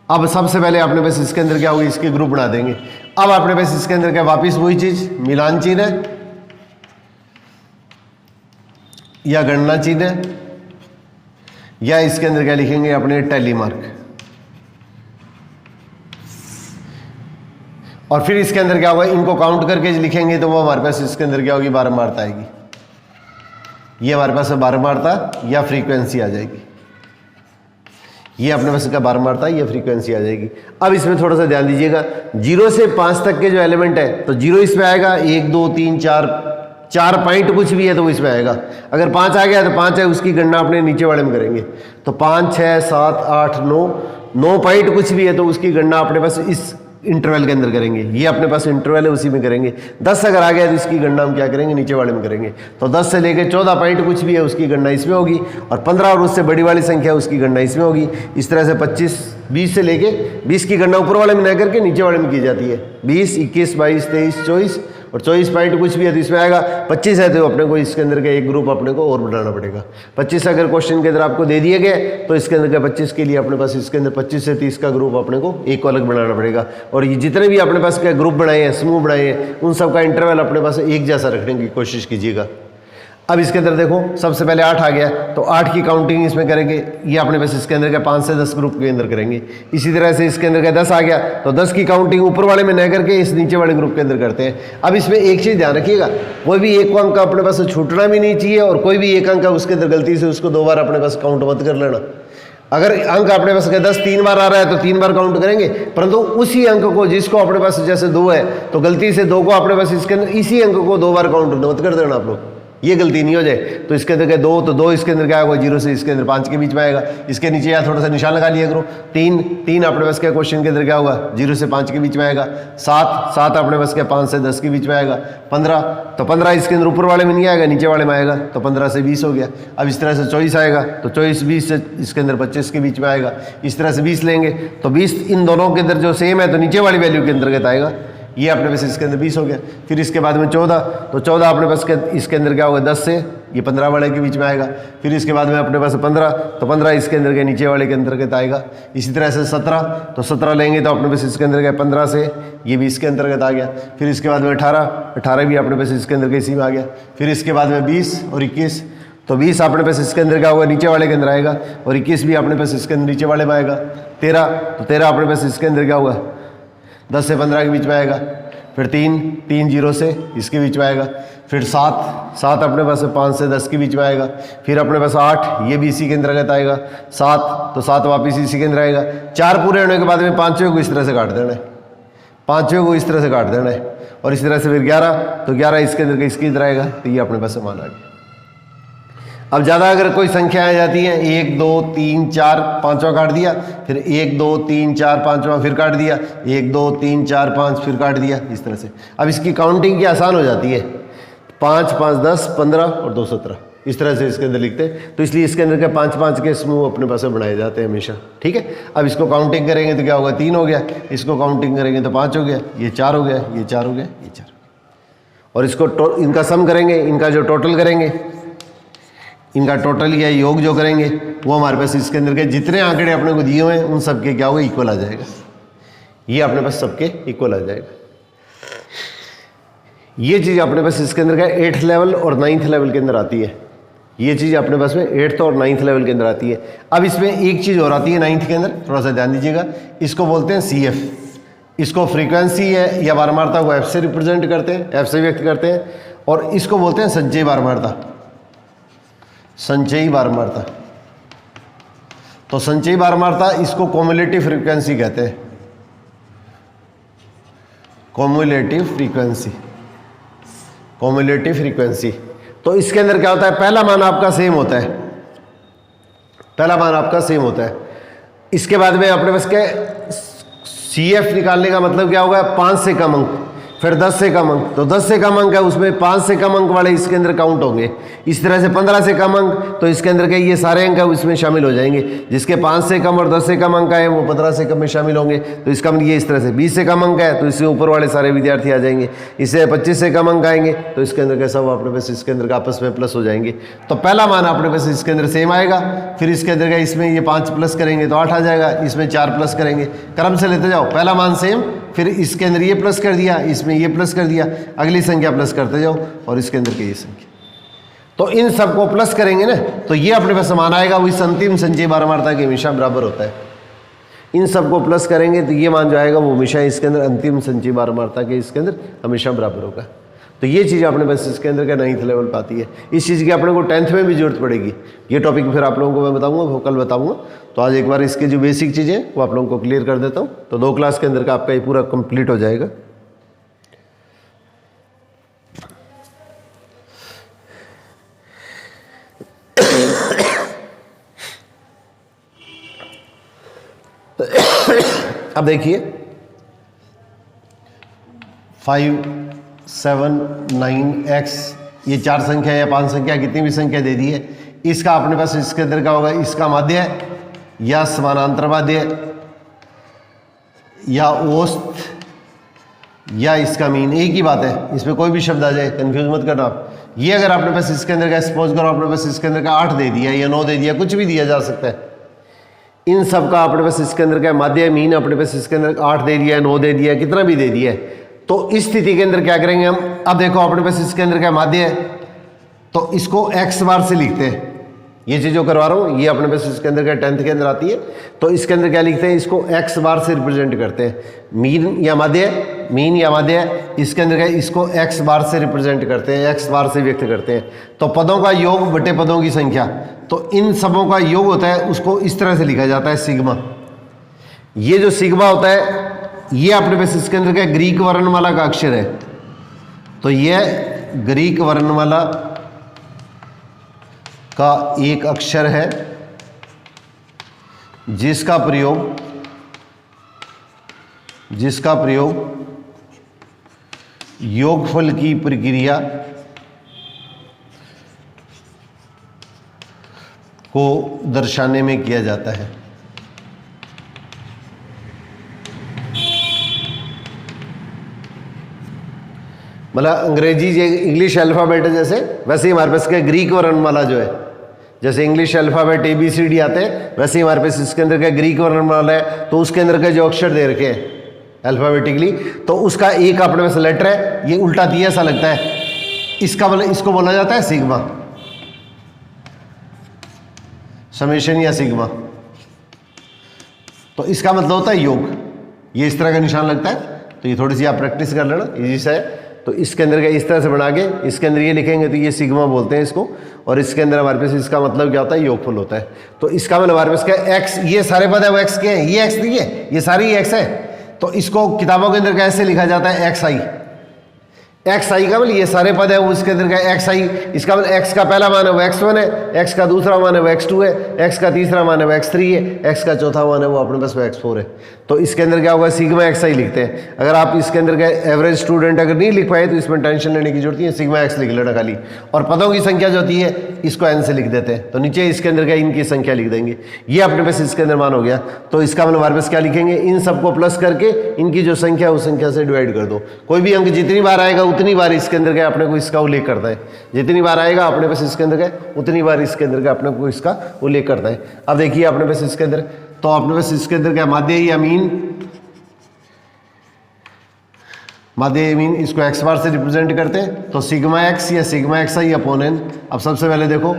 अब सबसे पहले अपने पास इसके अंदर क्या होगा, इसके ग्रुप बना देंगे। अब अपने पास इसके अंदर क्या वापिस वही चीज, मिलान चिन्ह है या गणना चिन्ह है, या इसके अंदर क्या लिखेंगे अपने टैली मार्क, और फिर इसके अंदर क्या होगा, इनको काउंट करके लिखेंगे तो वो हमारे पास इसके अंदर क्या होगी, बारंबारता आएगी। ये हमारे पास बारंबारता या फ्रीक्वेंसी आ जाएगी, ये अपने पास का बारंबारता या फ्रीक्वेंसी आ जाएगी। अब इसमें थोड़ा सा ध्यान दीजिएगा, 0 से 5 तक के जो एलिमेंट है, तो 0 इसमें आएगा, 1 2 3 4 पॉइंट कुछ भी है तो वो इसमें आएगा। अगर 5 आ गया तो 5 है, उसकी गणना अपने नीचे वाले में करेंगे। तो 5 6 7 8 9 पॉइंट कुछ भी है तो उसकी गणना अपने पास इस इंटरवल के अंदर करेंगे, ये अपने पास इंटरवल है उसी में करेंगे। 10 अगर आ गया तो इसकी गणना हम क्या करेंगे, नीचे वाले में करेंगे। तो 10 से लेकर 14 पॉइंट कुछ भी है उसकी गणना इसमें होगी, और 15 और उससे बड़ी वाली संख्या उसकी गणना इसमें होगी। इस तरह से 25 20 से लेके 20 की गणना ऊपर वाले में न करके नीचे वाले में की जाती है। 20 21 22 23 24 और 24 पॉइंट कुछ भी है तो इसमें आएगा। 25 है तो अपने को इसके अंदर का एक ग्रुप अपने को और बनाना पड़ेगा। 25 अगर क्वेश्चन के अंदर आपको दे दिए गए तो इसके अंदर का 25 के लिए अपने पास इसके अंदर 25 से 30 का ग्रुप अपने को एक अलग बनाना पड़ेगा। और ये जितने भी अपने पास क्या ग्रुप बनाए हैं, समूह बनाए हैं, उन सब का इंटरवल अपने पास एक जैसा रखने की कोशिश कीजिएगा। अब इसके अंदर देखो सबसे पहले 8 आ गया तो 8 की काउंटिंग इसमें करेंगे। ये अपने पास इसके अंदर का 5 से 10 ग्रुप के अंदर करेंगे। इसी तरह से इसके अंदर का 10 आ गया तो 10 की काउंटिंग ऊपर वाले में न करके इस नीचे वाले ग्रुप के अंदर करते हैं। अब इसमें एक चीज़ ध्यान रखिएगा, कोई भी एक अंक का अपने पास छूटना भी नहीं चाहिए और कोई भी एक अंक का उसके अंदर गलती से उसको 2 बार अपने पास काउंट मत कर लेना। अगर अंक अपने पास 10 3 बार आ रहा है तो 3 बार काउंट करेंगे, परंतु उसी अंक को जिसको अपने पास जैसे 2 है तो गलती से 2 को अपने पास इसके अंदर इसी अंक को 2 बार काउंट मत कर देना आप लोग, ये गलती नहीं हो जाए। तो इसके अंदर क्या 2 तो 2 इसके अंदर क्या होगा 0 से इसके अंदर 5 के बीच में आएगा। इसके नीचे या थोड़ा सा निशान लगा लिया करो। 3 अपने पास क्या क्वेश्चन के अंदर क्या होगा 0 से 5 के बीच में आएगा। 7 अपने पास क्या 5 से 10 के बीच में आएगा। 15 तो 15 इसके अंदर ऊपर वाले में नहीं आएगा, नीचे वाले में आएगा। तो 15 से 20 हो गया। अब इस तरह से 24 आएगा तो 24 20 से इसके अंदर 25 के बीच में आएगा। इस तरह से 20 लेंगे तो 20 इन दोनों के अंदर जो सेम है तो नीचे वाली वैल्यू के अंतर्गत आएगा। ये अपने पास इसके अंदर 20 हो गया। फिर इसके बाद में 14, तो 14 अपने पास इसके अंदर क्या होगा 10 से ये 15 वाले के बीच में आएगा। फिर इसके बाद में अपने पास 15, तो 15 इसके अंदर के नीचे वाले के अंतर्गत आएगा। इसी तरह से 17, तो 17 लेंगे तो अपने पास इसके अंदर क्या 15 से ये भी इसके अंतर्गत आ गया। फिर इसके बाद में 18, 18 भी अपने पास इसके अंदर के इसी में आ गया। फिर इसके बाद में 20 और 21, तो 20 अपने पास इसके अंदर क्या होगा नीचे वाले के अंदर आएगा, और 21 भी अपने पास इसके अंदर नीचे वाले में आएगा। 13, तो 13 अपने पास इसके अंदर क्या होगा 10 से 15 के बीच में आएगा। फिर 3, 3 0 से इसके बीच में आएगा। फिर 7, 7 अपने पास 5 से 10 के बीच में आएगा। फिर अपने पास 8, ये भी इसी के अंतर्गत आएगा। 7, तो 7 वापिस इसी के अंदर आएगा। 4 पूरे होने के बाद में 5वें को इस तरह से काट देना है, 5वें को इस तरह से काट देना है, और इस तरह से फिर 11, तो 11 इसके अंदर इसके इधर आएगा। तो ये अपने पास मान आ गया। अब ज़्यादा अगर कोई संख्या आ जाती है 1 2 3 4 5वां काट दिया, फिर 1 2 3 4 5वां फिर काट दिया, 1 2 3 4 5 फिर काट दिया, इस तरह से। अब इसकी काउंटिंग की आसान हो जाती है, 5 5 10 15 और 2 17, इस तरह से इसके अंदर लिखते हैं। तो इसलिए इसके अंदर के 5 5 के समूह अपने पास बनाए जाते हैं हमेशा, ठीक है। अब इसको काउंटिंग करेंगे तो क्या होगा 3 हो गया, इसको काउंटिंग करेंगे तो 5 हो गया, ये 4 हो गया, ये 4 हो गया, ये 4, और इसको इनका सम करेंगे, इनका जो टोटल करेंगे, इनका टोटल या योग जो करेंगे वो हमारे पास इसके अंदर के जितने आंकड़े अपने को दिए हुए हैं उन सबके क्या होगा इक्वल आ जाएगा। ये अपने पास सबके इक्वल आ जाएगा। ये चीज़ अपने पास इसके अंदर का 8th लेवल और 9th लेवल के अंदर आती है। ये चीज़ अपने पास में 8th और 9th लेवल के अंदर आती है। अब इसमें एक चीज़ और आती है 9th के अंदर, थोड़ा सा ध्यान दीजिएगा। इसको बोलते हैं CF, इसको फ्रीक्वेंसी है या बारंबारता को F से रिप्रेजेंट करते हैं, F से व्यक्त करते हैं, और इसको बोलते हैं संचयी बारंबारता, संचयी बारंबारता। तो संचयी बारंबारता इसको कॉम्युलेटिव फ्रीक्वेंसी कहते हैं, कॉम्युलेटिव फ्रीक्वेंसी, कॉम्युलेटिव फ्रीक्वेंसी। तो इसके अंदर क्या होता है, पहला मान आपका सेम होता है, पहला मान आपका सेम होता है। इसके बाद में अपने पास क्या CF निकालने का मतलब क्या होगा, 5 से कम अंक, फिर 10 से कम अंक, तो 10 से कम अंक है उसमें 5 से कम अंक वाले इसके अंदर काउंट होंगे। इस तरह से 15 से कम अंक, तो इसके अंदर के ये सारे अंक है उसमें शामिल हो जाएंगे। जिसके 5 से कम और 10 से कम अंक आए वो 15 से कम में शामिल होंगे। तो इसका मतलब ये इस तरह से 20 से कम अंक है तो इससे ऊपर वाले सारे विद्यार्थी आ जाएंगे। इससे 25 से कम अंक आएंगे तो इसके अंदर कैसा हुआ, अपने पास इसके अंदर का आपस में प्लस हो जाएंगे। तो पहला मान अपने पास इसके अंदर सेम आएगा, फिर इसके अंदर का इसमें ये 5 प्लस करेंगे तो 8 आ जाएगा, इसमें 4 प्लस करेंगे, क्रम से लेते जाओ। पहला मान सेम, फिर इसके अंदर ये प्लस कर दिया, इसमें ये प्लस कर दिया, अगली संख्या प्लस करते जाओ, और इसके अंदर की ये संख्या। तो इन सबको प्लस करेंगे ना तो ये अपने पास समान आएगा, वो इस अंतिम संचयी बारंबारता के हमेशा बराबर होता है। इन सबको प्लस करेंगे तो ये मान जो आएगा वो हमेशा इसके अंदर अंतिम संचयी बारंबारता के इसके अंदर हमेशा बराबर होगा। तो ये चीज़ अपने पास इसके अंदर का 9th लेवल पर आती है। इस चीज़ की अपने को 10th में भी जरूरत पड़ेगी। ये टॉपिक फिर आप लोगों को मैं बताऊंगा, वो कल बताऊंगा। तो आज एक बार इसके जो बेसिक चीज़ें वो आप लोगों को क्लियर कर देता हूँ, तो 2 क्लास के अंदर का आपका ये पूरा कंप्लीट हो जाएगा। अब देखिए 5 7 9 x, ये 4 संख्या या 5 संख्या कितनी भी संख्या दे दी है, इसका अपने पास इसके अंदर का होगा, इसका माध्य या समानांतर माध्य या औसत या इसका मीन, एक ही बात है, इसमें कोई भी शब्द आ जाए कंफ्यूज मत करना आप। ये अगर आपने पास इसके अंदर का सपोज करो आपने पास इसके अंदर का 8 दे दिया या 9 दे दिया, कुछ भी दिया जा सकता है। इन सब का अपने पास इसके अंदर का माध्य मीन अपने पास इसके अंदर 8 दे दिया, 9 दे दिया, कितना भी दे दिया है। तो इस स्थिति के अंदर क्या करेंगे हम, अब देखो अपने पास इसके अंदर क्या माध्य है, तो इसको x बार से लिखते हैं। ये चीज़ जो करवा रहा हूँ ये अपने पास इसके अंदर क्या 10th के अंदर आती है। तो इसके अंदर क्या लिखते हैं, इसको x बार से रिप्रेजेंट करते हैं। मीन या माध्य इसके अंदर क्या, इसको x बार से रिप्रेजेंट करते हैं, x बार से व्यक्त करते हैं। तो पदों का योग बटे पदों की संख्या, तो इन सबों का योग होता है, उसको इस तरह से लिखा जाता है सिग्मा। ये जो सिग्मा होता है ये अपने पास इसके अंदर क्या ग्रीक वर्णमाला का अक्षर है। तो यह ग्रीक वर्णमाला का एक अक्षर है जिसका प्रयोग योगफल की प्रक्रिया को दर्शाने में किया जाता है। मतलब अंग्रेजी इंग्लिश अल्फ़ाबेट है जैसे, वैसे ही हमारे पास क्या ग्रीक वर्णमाला जो है, जैसे इंग्लिश अल्फ़ाबेट ABCD आते हैं, वैसे ही हमारे पास इसके अंदर क्या ग्रीक वर्णमाला है, तो उसके अंदर के जो अक्षर दे रखे हैं अल्फ़ाबेटिकली, तो उसका एक अपने पास लेटर है, ये उल्टा दिया ऐसा लगता है, इसका मतलब इसको बोला जाता है सिग्मा, समेशन या सिग्मा। तो इसका मतलब होता है योग, ये इस तरह का निशान लगता है। तो ये थोड़ी सी आप प्रैक्टिस कर लेना, इजी सा है। तो इसके अंदर क्या इस तरह से बना के इसके अंदर ये लिखेंगे तो ये सिग्मा बोलते हैं इसको, और इसके अंदर हमारे पास इसका मतलब क्या होता है, योगफल होता है। तो इसका मतलब हमारे पास क्या एक्स, ये सारे पद है वो एक्स के हैं, ये एक्स नहीं है, ये सारी एक्स है। तो इसको किताबों के अंदर कैसे लिखा जाता है, एक्स आई, एक्स आई का मतलब ये सारे पद है वो इसके अंदर का एक्स आई, इसका मतलब एक्स का पहला मान है वो x1 है, एक्स का दूसरा मान है वो x2 है, एक्स का तीसरा मान है वो x3 है, एक्स का चौथा मान है वो अपने पास वो x4 है। तो इसके अंदर क्या होगा, सिग्मा एक्स आई लिखते हैं। अगर आप इसके अंदर का एवरेज स्टूडेंट अगर नहीं लिख पाए तो इसमें टेंशन लेने की जरूरत नहीं है, सिग्मा एक्स लिख लेना खाली, और पदों की संख्या जो होती है इसको n से लिख देते हैं। तो नीचे इसके अंदर का इनकी संख्या लिख देंगे, ये अपने पास इसके अंदर मान हो गया। तो इसका मतलब हमारे पास क्या लिखेंगे, इन सबको प्लस करके इनकी जो संख्या है उस संख्या से डिवाइड कर दो। कोई भी अंक जितनी बार आएगा उतनी बार इसके अंदर का अपने को इसका उल्लेख करता है, जितनी बार आएगा अपने पास इसके अंदर का उतनी बार इसके अंदर का अपने को इसका उल्लेख करता है। अब देखिए अपने पास इसके अंदर, तो अपने पास इसके अंदर क्या माध्य या मीन, माध्य मीन इसको एक्स बार से रिप्रेजेंट करते हैं। तो सिग्मा एक्स या सिग्मा एक्स आई अपॉन एन। अब सबसे पहले देखो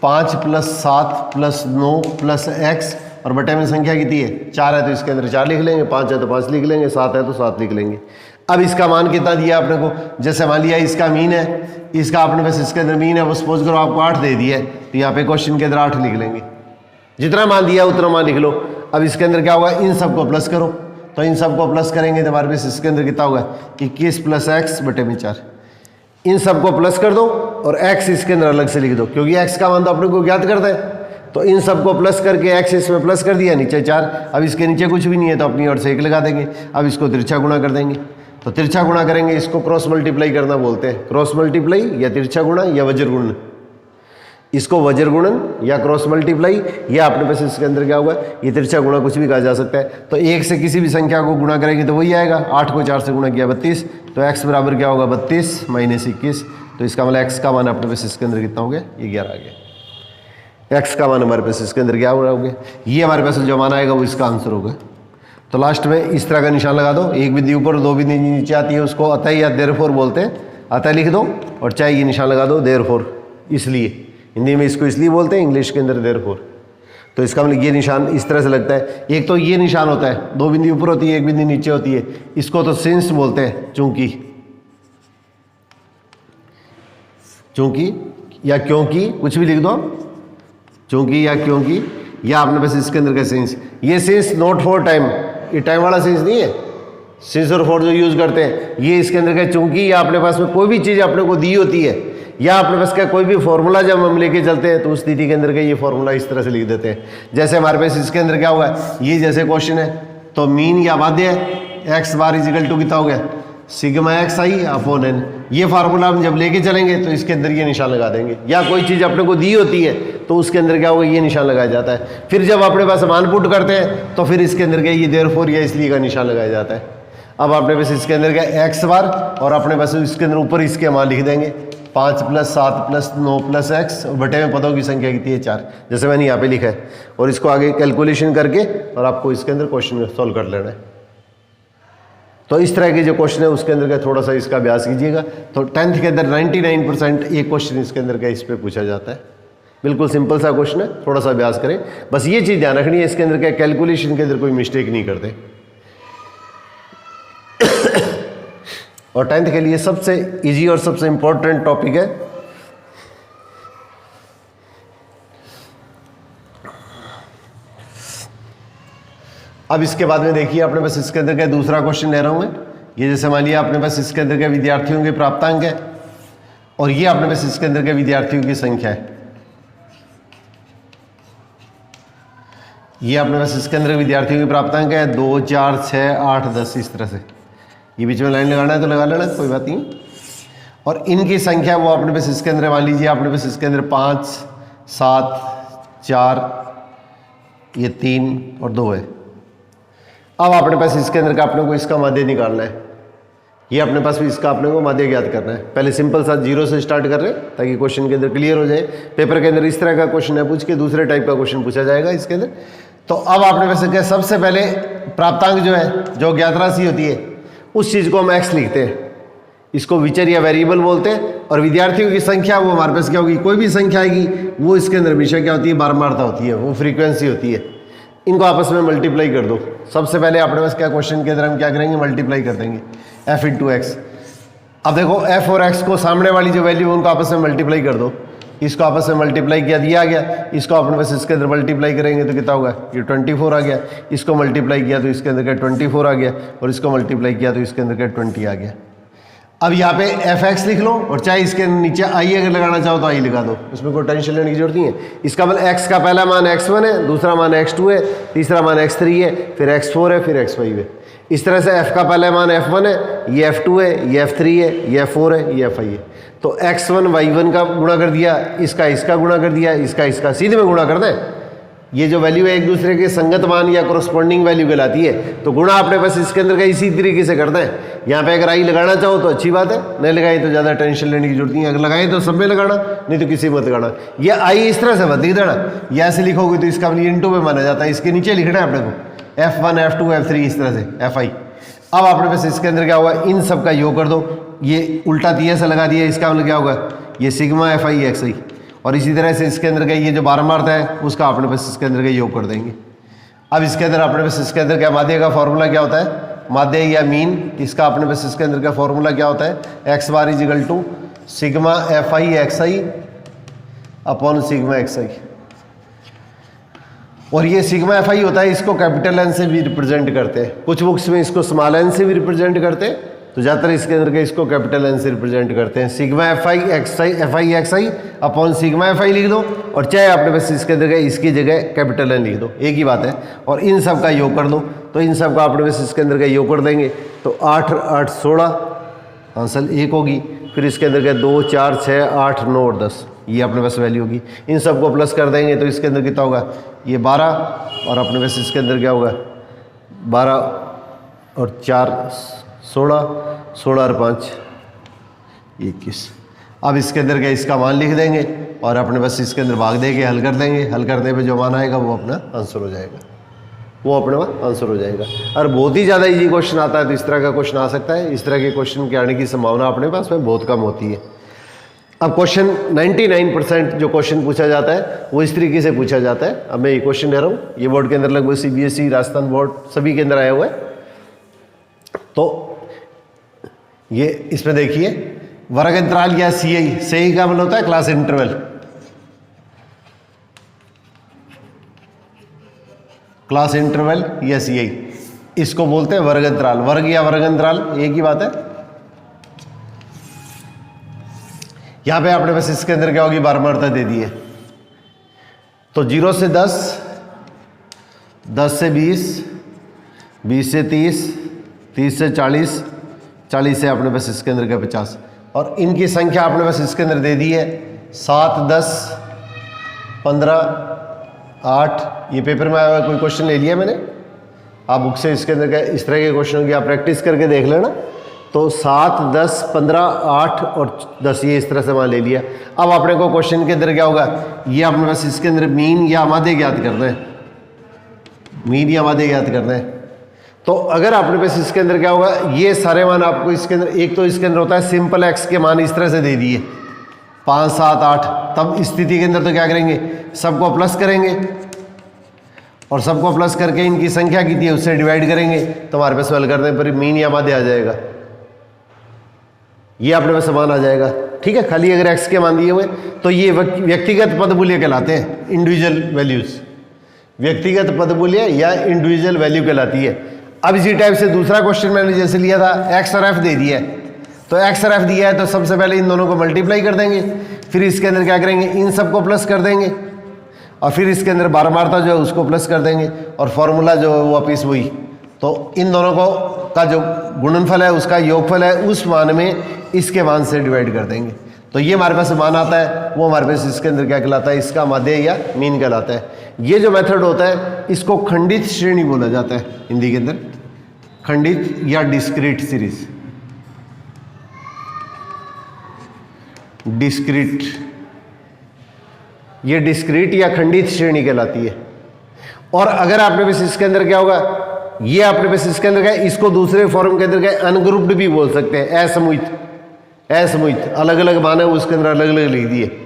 5 + 7 + 9 + x और बटे में संख्या कितनी है, 4 है तो इसके अंदर 4 लिख लेंगे, 5 है तो 5 लिख लेंगे, 7 है तो 7 लिख लेंगे। अब इसका मान कितना दिया आपने को, जैसे मान लिया इसका मीन है, इसका अपने पास इसके अंदर मीन है, वो सपोज करो आपको 8 दे दिया है, तो यहाँ पे क्वेश्चन के अंदर 8 लिख लेंगे, जितना मान दिया उतना मान लिख लो। अब इसके अंदर क्या होगा, इन सबको प्लस करो, तो इन सबको प्लस करेंगे तो हमारे पास इसके अंदर कितना होगा, 21 + x बटे में 4। इन सबको प्लस कर दो और x इसके अंदर अलग से लिख दो, क्योंकि x का मान तो अपने को ज्ञात करता है। तो इन सबको प्लस करके x इसमें प्लस कर दिया, नीचे 4। अब इसके नीचे कुछ भी नहीं है तो अपनी ओर से 1 लगा देंगे। अब इसको तिरछा गुणा कर देंगे, तो तिरछा गुणा करेंगे, इसको क्रॉस मल्टीप्लाई करना बोलते हैं। क्रॉस मल्टीप्लाई या तिरछा गुणा या वज्र गुणन, इसको वज्र गुणन या क्रॉस मल्टीप्लाई या अपने पास इसके अंदर क्या होगा, ये तिरछा गुणा कुछ भी कहा जा सकता है। तो 1 से किसी भी संख्या को गुणा करेंगे तो वही आएगा, 8 को 4 से गुणा किया 32, तो x बराबर क्या होगा 32 - 21। तो इसका मतलब x का मान अपने पास इसके अंदर कितना हो गया, ये 11 आ गया। x का मान हमारे पास इसके अंदर क्या हो गया, ये हमारे पास जो मान आएगा वो इसका आंसर होगा। तो लास्ट में इस तरह का निशान लगा दो, एक बिंदु ऊपर 2 बिंदु नीचे आती है, उसको अतः या देयरफॉर बोलते हैं। अतः लिख दो और चाहे ये निशान लगा दो देयरफॉर, इसलिए हिंदी में इसको इसलिए बोलते हैं, इंग्लिश के अंदर देयरफॉर। तो इसका मतलब ये निशान इस तरह से लगता है। एक तो ये निशान होता है, 2 बिंदु ऊपर होती है, 1 बिंदु नीचे होती है, इसको तो सिंस बोलते हैं, चूंकि, चूंकि या क्योंकि, कुछ भी लिख दो, चूंकि या क्योंकि, या आपने बस इसके अंदर का सिंस। ये सिंस नॉट फॉर टाइम, ये टाइम वाला सिंस नहीं है, सिंस और फॉर जो यूज करते हैं ये इसके अंदर का चूंकि, या अपने पास में कोई भी चीज़ अपने को दी होती है या अपने पास का कोई भी फॉर्मूला जब हम लेके चलते हैं तो उस स्थिति के अंदर का ये फॉर्मूला इस तरह से लिख देते हैं। जैसे हमारे पास इसके अंदर क्या हुआ है, ये जैसे क्वेश्चन है, तो मीन या माध्य है, x बार इजिकल टू कितना हो गया, सिग्मा एक्स आई अपॉन एन। ये फार्मूला हम जब लेके चलेंगे तो इसके अंदर ये निशान लगा देंगे, या कोई चीज़ अपने को दी होती है तो उसके अंदर क्या होगा, ये निशान लगाया जाता है। फिर जब अपने पास मान पुट करते हैं तो फिर इसके अंदर क्या, ये देयरफॉर या इसलिए का निशान लगाया जाता है। अब अपने पास इसके अंदर क्या, एक्स बार और अपने पास इसके अंदर ऊपर इसके मान लिख देंगे, 5 + 7 + 9 + x और बटे में पदों की संख्या कितनी है, 4, जैसे मैंने यहाँ पे लिखा है। और इसको आगे कैलकुलेशन करके और आपको इसके अंदर क्वेश्चन सॉल्व कर लेना है। तो इस तरह के जो क्वेश्चन है उसके अंदर का थोड़ा सा इसका अभ्यास कीजिएगा। तो 10th के अंदर 99% एक क्वेश्चन इसके अंदर का इस पर पूछा जाता है। बिल्कुल सिंपल सा क्वेश्चन है, थोड़ा सा अभ्यास करें, बस ये चीज़ ध्यान रखनी है, इसके अंदर क्या कैलकुलेशन के अंदर कोई मिस्टेक नहीं करते। और 10th के लिए सबसे इजी और सबसे इम्पोर्टेंट टॉपिक है अब इसके बाद में देखिए अपने पास इसके अंदर का दूसरा क्वेश्चन ले रहा हूं मैं। ये जैसे मान लिया अपने पास इसके अंदर के विद्यार्थियों के प्राप्तांक है और ये अपने पास इसके अंदर के विद्यार्थियों की संख्या है। ये अपने पास इसके अंदर विद्यार्थियों के प्राप्तांक है 2, 4, 6, 8, 10, इस तरह से। ये बीच में लाइन लगाना है तो लगा लेना, कोई बात नहीं। और इनकी संख्या वो अपने पास इसके अंदर मान लीजिए अपने पास इसके अंदर 5, 7, 4, ये 3 और 2 है। अब अपने पास इसके अंदर का अपने को इसका माध्य निकालना है। ये अपने पास भी इसका अपने को माध्य ज्ञात करना है। पहले सिंपल सा 0 से स्टार्ट कर रहे हैं ताकि क्वेश्चन के अंदर क्लियर हो जाए। पेपर के अंदर इस तरह का क्वेश्चन है पूछ के दूसरे टाइप का क्वेश्चन पूछा जाएगा इसके अंदर। तो अब आपने वैसे क्या, सबसे पहले प्राप्तांक जो है, जो ज्ञात राशि होती है, उस चीज़ को हम एक्स लिखते हैं, इसको विचर या वेरिएबल बोलते हैं। और विद्यार्थियों की संख्या वो हमारे पास क्या होगी, कोई भी संख्या आएगी वो इसके अंदर विषय क्या होती है, बारंबारता होती है, वो फ्रीक्वेंसी होती है। इनको आपस में मल्टीप्लाई कर दो। सबसे पहले अपने पास क्या क्वेश्चन के अंदर हम क्या करेंगे, मल्टीप्लाई कर देंगे f इंटू एक्स। अब देखो f और x को सामने वाली जो वैल्यू है उनको आपस में मल्टीप्लाई कर दो। इसको आपस में मल्टीप्लाई किया, दिया गया, इसको अपने पास इसके अंदर मल्टीप्लाई करेंगे तो कितना होगा, ये 24 आ गया। इसको मल्टीप्लाई किया तो इसके अंदर क्या 24 आ गया, और इसको मल्टीप्लाई किया तो इसके अंदर क्या 20 आ गया। अब यहाँ पे fx लिख लो, और चाहे इसके नीचे i अगर लगाना चाहो तो i लगा दो, उसमें कोई टेंशन लेने की जरूरत नहीं है। इसका मतलब x का पहला मान x1 है, दूसरा मान x2 है, तीसरा मान x3 है, फिर x4 है, फिर x5 है। इस तरह से f का पहला मान f1 है, ये f2 है, ये f3 है, ये f4 है, ये f5 है। तो x1 y1 का गुणा कर दिया, इसका गुणा कर दिया, इसका सीधे में गुणा कर दें। ये जो वैल्यू है एक दूसरे के संगत मान या कोरस्पॉन्डिंग वैल्यू कहलाती है। तो गुणा अपने पास इसके अंदर का इसी तरीके से करते हैं। यहाँ पे अगर आई लगाना चाहो तो अच्छी बात है, नहीं लगाई तो ज़्यादा टेंशन लेने की जरूरत नहीं है। अगर लगाए तो सब में लगाना, नहीं तो किसी मत लगाना। ये आई इस तरह से मत लिख देना, ये ऐसे लिखोगे तो इसका इंटू में माना जाता है। इसके नीचे लिखना है अपने को f1 f2 f3 इस तरह से fi। अब अपने पास इसके अंदर क्या होगा, इन सब का योग कर दो। ये उल्टा तिया से लगा दिया, इसका मतलब क्या होगा, ये सिग्मा fi xi। और इसी तरह से इसके अंदर का ये जो बारंबारता है उसका अपने पास इसके अंदर का योग कर देंगे। अब इसके अंदर अपने पास इसके अंदर क्या माध्य का फॉर्मूला क्या होता है, माध्य या मीन, इसका अपने पास इसके अंदर का फॉर्मूला क्या होता है, X bar is equal to sigma fi xi upon sigma xi। और ये सिग्मा fi होता है, इसको कैपिटल एन से भी रिप्रेजेंट करते हैं, कुछ बुक्स में इसको स्मॉल एन से भी रिप्रेजेंट करते हैं, तो ज़्यादातर इसके अंदर के इसको कैपिटल एन से रिप्रेजेंट करते हैं। Sigma fi xi upon sigma fi लिख दो, और चाहे अपने पास इसके अंदर इसकी जगह कैपिटल एन लिख दो, एक ही बात है। और इन सब का योग कर दो, तो इन सब का अपने पास इसके अंदर का योग कर देंगे तो 8 8 16 आंसर 1 होगी। फिर इसके अंदर का 2 4 6 8 9 और 10, ये अपने पास वैल्यू होगी। इन सब को प्लस कर देंगे तो इसके अंदर कितना होगा, ये 12, और अपने पास इसके अंदर क्या होगा 12 और 4 16, 16 और 5 21। अब इसके अंदर क्या इसका मान लिख देंगे और अपने पास इसके अंदर भाग देंगे, हल कर देंगे। हल करने पे जो मान आएगा वो अपना आंसर हो जाएगा, वो अपने पास आंसर हो जाएगा। और बहुत ही ज़्यादा इजी क्वेश्चन आता है तो इस तरह का क्वेश्चन आ सकता है। इस तरह के क्वेश्चन के आने की संभावना अपने पास में बहुत कम होती है। अब क्वेश्चन 99% जो क्वेश्चन पूछा जाता है वो इस तरीके से पूछा जाता है। अब मैं ये क्वेश्चन ले रहा हूँ, ये बोर्ड के अंदर लगभग CBSE, राजस्थान बोर्ड सभी के अंदर आया हुआ है। तो ये इसमें देखिए, वर्ग अंतराल या CI का मतलब होता है क्लास इंटरवल। क्लास इंटरवल या CI, इसको बोलते हैं वर्ग अंतराल। वर्ग या वर्ग अंतराल एक ही बात है। यहां पे आपने बस इसके अंदर क्या होगी, बारंबारता दे दी है। तो 0 से 10, 10 से 20, 20 से 30, 30 से 40, 40 से अपने पास इसके अंदर का 50। और इनकी संख्या अपने पास इसके अंदर दे दी है 7 10 15 8। ये पेपर में आया हुआ कोई क्वेश्चन ले लिया मैंने, आप बुक से इसके अंदर का इस तरह के क्वेश्चनों की आप प्रैक्टिस करके देख लेना। तो 7 10 15 8 और 10 ये इस तरह से मान ले लिया। अब अपने को क्वेश्चन के अंदर क्या होगा, ये अपने पास इसके अंदर मीन या माध्य ज्ञात करना है, मीन या माध्य ज्ञात करना है। तो अगर आपने पास इसके अंदर क्या होगा, ये सारे मान आपको इसके अंदर, एक तो इसके अंदर होता है सिंपल एक्स के मान इस तरह से दे दिए 5 7 8। तब इस स्थिति के अंदर तो क्या करेंगे, सबको प्लस करेंगे और सबको प्लस करके इनकी संख्या कितनी है उससे डिवाइड करेंगे, तो हमारे पास हल करने पर मीन या माध्य आ जाएगा। ये अपने पास मान आ जाएगा, ठीक है। खाली अगर एक्स के मान दिए हुए तो ये व्यक्तिगत पदमूल्य कहलाते हैं, इंडिविजुअल वैल्यूज। व्यक्तिगत पदमूल्य या इंडिविजुअल वैल्यू कहलाती है। अब इसी टाइप से दूसरा क्वेश्चन मैंने जैसे लिया था, एक्स और एफ दे दिया है, तो एक्स और एफ दिया है तो सबसे पहले इन दोनों को मल्टीप्लाई कर देंगे, फिर इसके अंदर क्या करेंगे, इन सबको प्लस कर देंगे और फिर इसके अंदर बारंबारता जो है उसको प्लस कर देंगे और फॉर्मूला जो है वो वापिस वही। तो इन दोनों को का जो गुणनफल है उसका योगफल है, उस मान में इसके मान से डिवाइड कर देंगे। तो ये हमारे पास मान आता है, वो हमारे पास इसके अंदर क्या कहलाता है, इसका माध्य या मीन कहलाता है। ये जो मेथड होता है इसको खंडित श्रेणी बोला जाता है हिंदी के अंदर, खंडित या डिस्क्रीट सीरीज। डिस्क्रीट, ये डिस्क्रीट या खंडित श्रेणी कहलाती है। और अगर आपने बस इसके अंदर क्या होगा, ये आपने बस इसके अंदर क्या, इसको दूसरे फॉर्म के अंदर क्या अनग्रुप्ड भी बोल सकते हैं, असमूहित, असमूहित, अलग अलग माने उसके अंदर अलग अलग लिख दिए।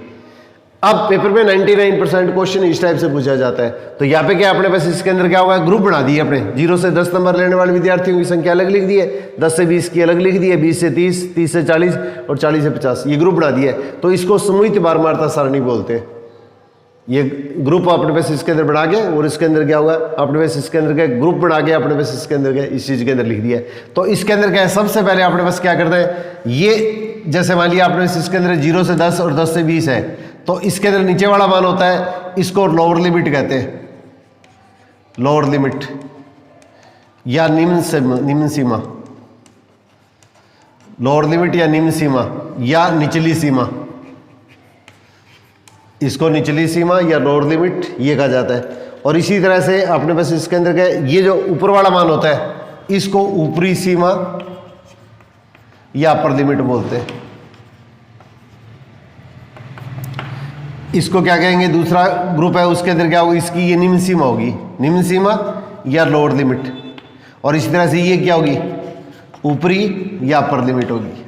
अब पेपर में 99% क्वेश्चन इस टाइप से पूछा जाता है। तो यहाँ पे क्या आपने बस इसके अंदर क्या होगा, ग्रुप बना दिए अपने, 0 से 10 नंबर लेने वाले विद्यार्थियों की संख्या अलग लिख दी है, 10 से 20 की अलग लिख दी है, 20 से 30, 30 से 40 और 40 से 50, ये ग्रुप बना दिया है। तो इसको समूहित बारमारता सारणी बोलते हैं। ये ग्रुप अपने पास इसके अंदर बना के, और इसके अंदर क्या होगा, अपने पास इसके अंदर क्या ग्रुप बना के अपने पास इसके अंदर क्या इस चीज के अंदर लिख दिया है। तो इसके अंदर क्या है, सबसे पहले अपने पास क्या करते हैं, ये जैसे मान लिया आपने इसके अंदर 0 से 10 और 10 से 20 है, तो इसके अंदर नीचे वाला मान होता है, इसको लोअर लिमिट कहते हैं, लोअर लिमिट या निम्न सीमा, लोअर लिमिट या निम्न सीमा या निचली सीमा, इसको निचली सीमा या लोअर लिमिट ये कहा जाता है। और इसी तरह से अपने पास इसके अंदर क्या, ये जो ऊपर वाला मान होता है, इसको ऊपरी सीमा या अपर लिमिट बोलते हैं। इसको क्या कहेंगे, दूसरा ग्रुप है उसके अंदर क्या होगी, इसकी ये निम्न सीमा होगी, निम्न सीमा या लोअर लिमिट। और इसी तरह से ये क्या होगी, ऊपरी या अपर लिमिट होगी।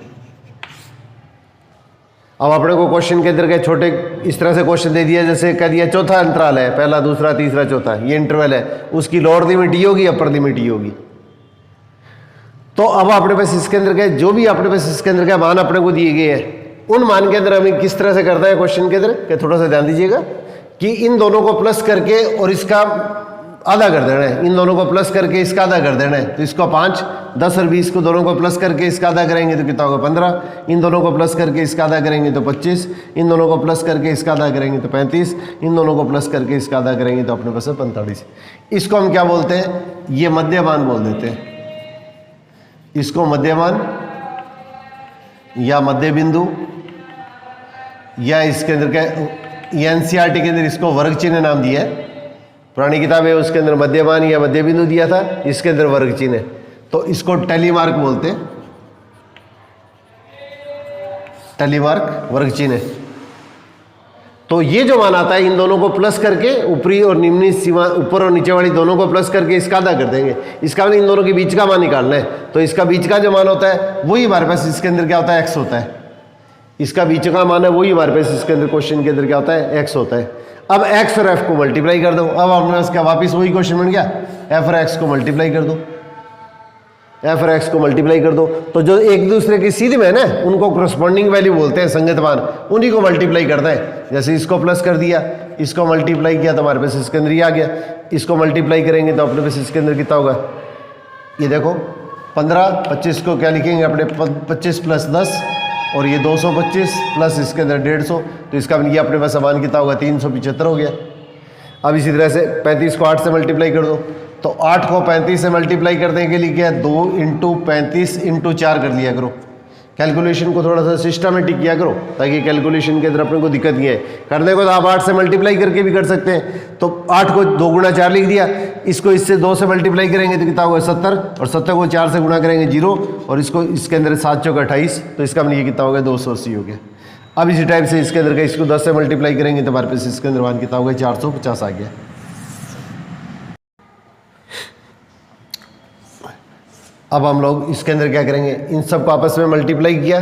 अब अपने को क्वेश्चन के अंदर के छोटे इस तरह से क्वेश्चन दे दिया, जैसे कह दिया चौथा अंतराल है, पहला दूसरा तीसरा चौथा, ये इंटरवल है, उसकी लोअर लिमिट ये होगी, अपर लिमिट ये होगी। तो अब अपने पास इसके अंदर के जो भी अपने पास इसके अंदर के मान अपने को दिए गए हैं, उन मान के अंदर हमें किस तरह से करता है क्वेश्चन के अंदर के, थोड़ा सा ध्यान दीजिएगा कि इन दोनों को प्लस करके और इसका आधा कर देना है, इन दोनों को प्लस करके इसका आधा कर देना है। तो इसको 5, 10 और 20 को दोनों को प्लस करके इसका आधा करेंगे तो कितना होगा 15, इन दोनों को प्लस करके इसका आधा करेंगे तो 25, इन दोनों को प्लस करके इसका आधा करेंगे तो 35, इन दोनों को प्लस करके इसका आधा करेंगे तो अपने पास 45। इसको हम क्या बोलते हैं, ये मध्यमान बोल देते हैं, इसको मध्यमान या मध्य बिंदु, या इसके अंदर क्या एनसीईआरटी के अंदर इसको वर्ग चिन्ह नाम दिया है। पुरानी किताब है उसके अंदर मध्यमान या मध्य बिंदु दिया था, इसके अंदर वर्ग चिन्ह है, तो इसको टेलीमार्क बोलते हैं, टेलीमार्क वर्ग चिन्ह है। तो ये जो मान आता है, इन दोनों को प्लस करके ऊपरी और निम्न सीमा, ऊपर और नीचे वाली दोनों को प्लस करके इसका आधा कर देंगे, इसका इन दोनों के बीच का मान निकालना है। तो इसका बीच का जो मान होता है वही हमारे पास इसके अंदर क्या होता है, एक्स होता है, इसका बीच का मान है वही हमारे पास इसके अंदर क्वेश्चन के अंदर क्या होता है, एक्स होता है। अब एक्स और एफ को मल्टीप्लाई कर दो, अब आपने इसका वापिस वही क्वेश्चन बन गया, एफ और एक्स को मल्टीप्लाई कर दो, एफ और एक्स को मल्टीप्लाई कर दो। तो जो एक दूसरे की सीध में है ना, उनको करस्पॉन्डिंग वैल्यू बोलते हैं, संगत मान, उन्हीं को मल्टीप्लाई करता है। जैसे इसको प्लस कर दिया, इसको मल्टीप्लाई किया तो हमारे पास इसके अंदर ये आ गया, इसको मल्टीप्लाई करेंगे तो अपने पास इसके अंदर कितना होगा, ये देखो 15, 25 को क्या लिखेंगे अपने 25 प्लस 10 और ये 225 प्लस इसके अंदर 150, तो इसका ये अपने पास मान कितना होगा, 375 हो गया। अब इसी तरह से 35 को 8 से मल्टीप्लाई कर दो, तो 8 को 35 से मल्टीप्लाई करने के लिए क्या, 2 × 35 × 4 कर लिया करो। कैलकुलेशन को थोड़ा सा सिस्टमेटिक किया करो, ताकि कैलकुलेशन के अंदर अपने को दिक्कत नहीं है। करने को तो आप 8 से मल्टीप्लाई करके भी कर सकते हैं। तो 8 को 2 × 4 लिख दिया, इसको इससे 2 से मल्टीप्लाई करेंगे तो कितना होगा 70, और 70 को 4 से गुणा करेंगे 0, और इसको इसके अंदर 7 चौक 28, तो इसका मतलब ये कितना होगा 280 हो गया। अब इसी टाइप से इसके अंदर का इसको 10 से मल्टीप्लाई करेंगे तो हमारे पास इसके अंदर मान कितना होगा 450 आ गया। अब हम लोग इसके अंदर क्या करेंगे, इन सब को आपस में मल्टीप्लाई किया,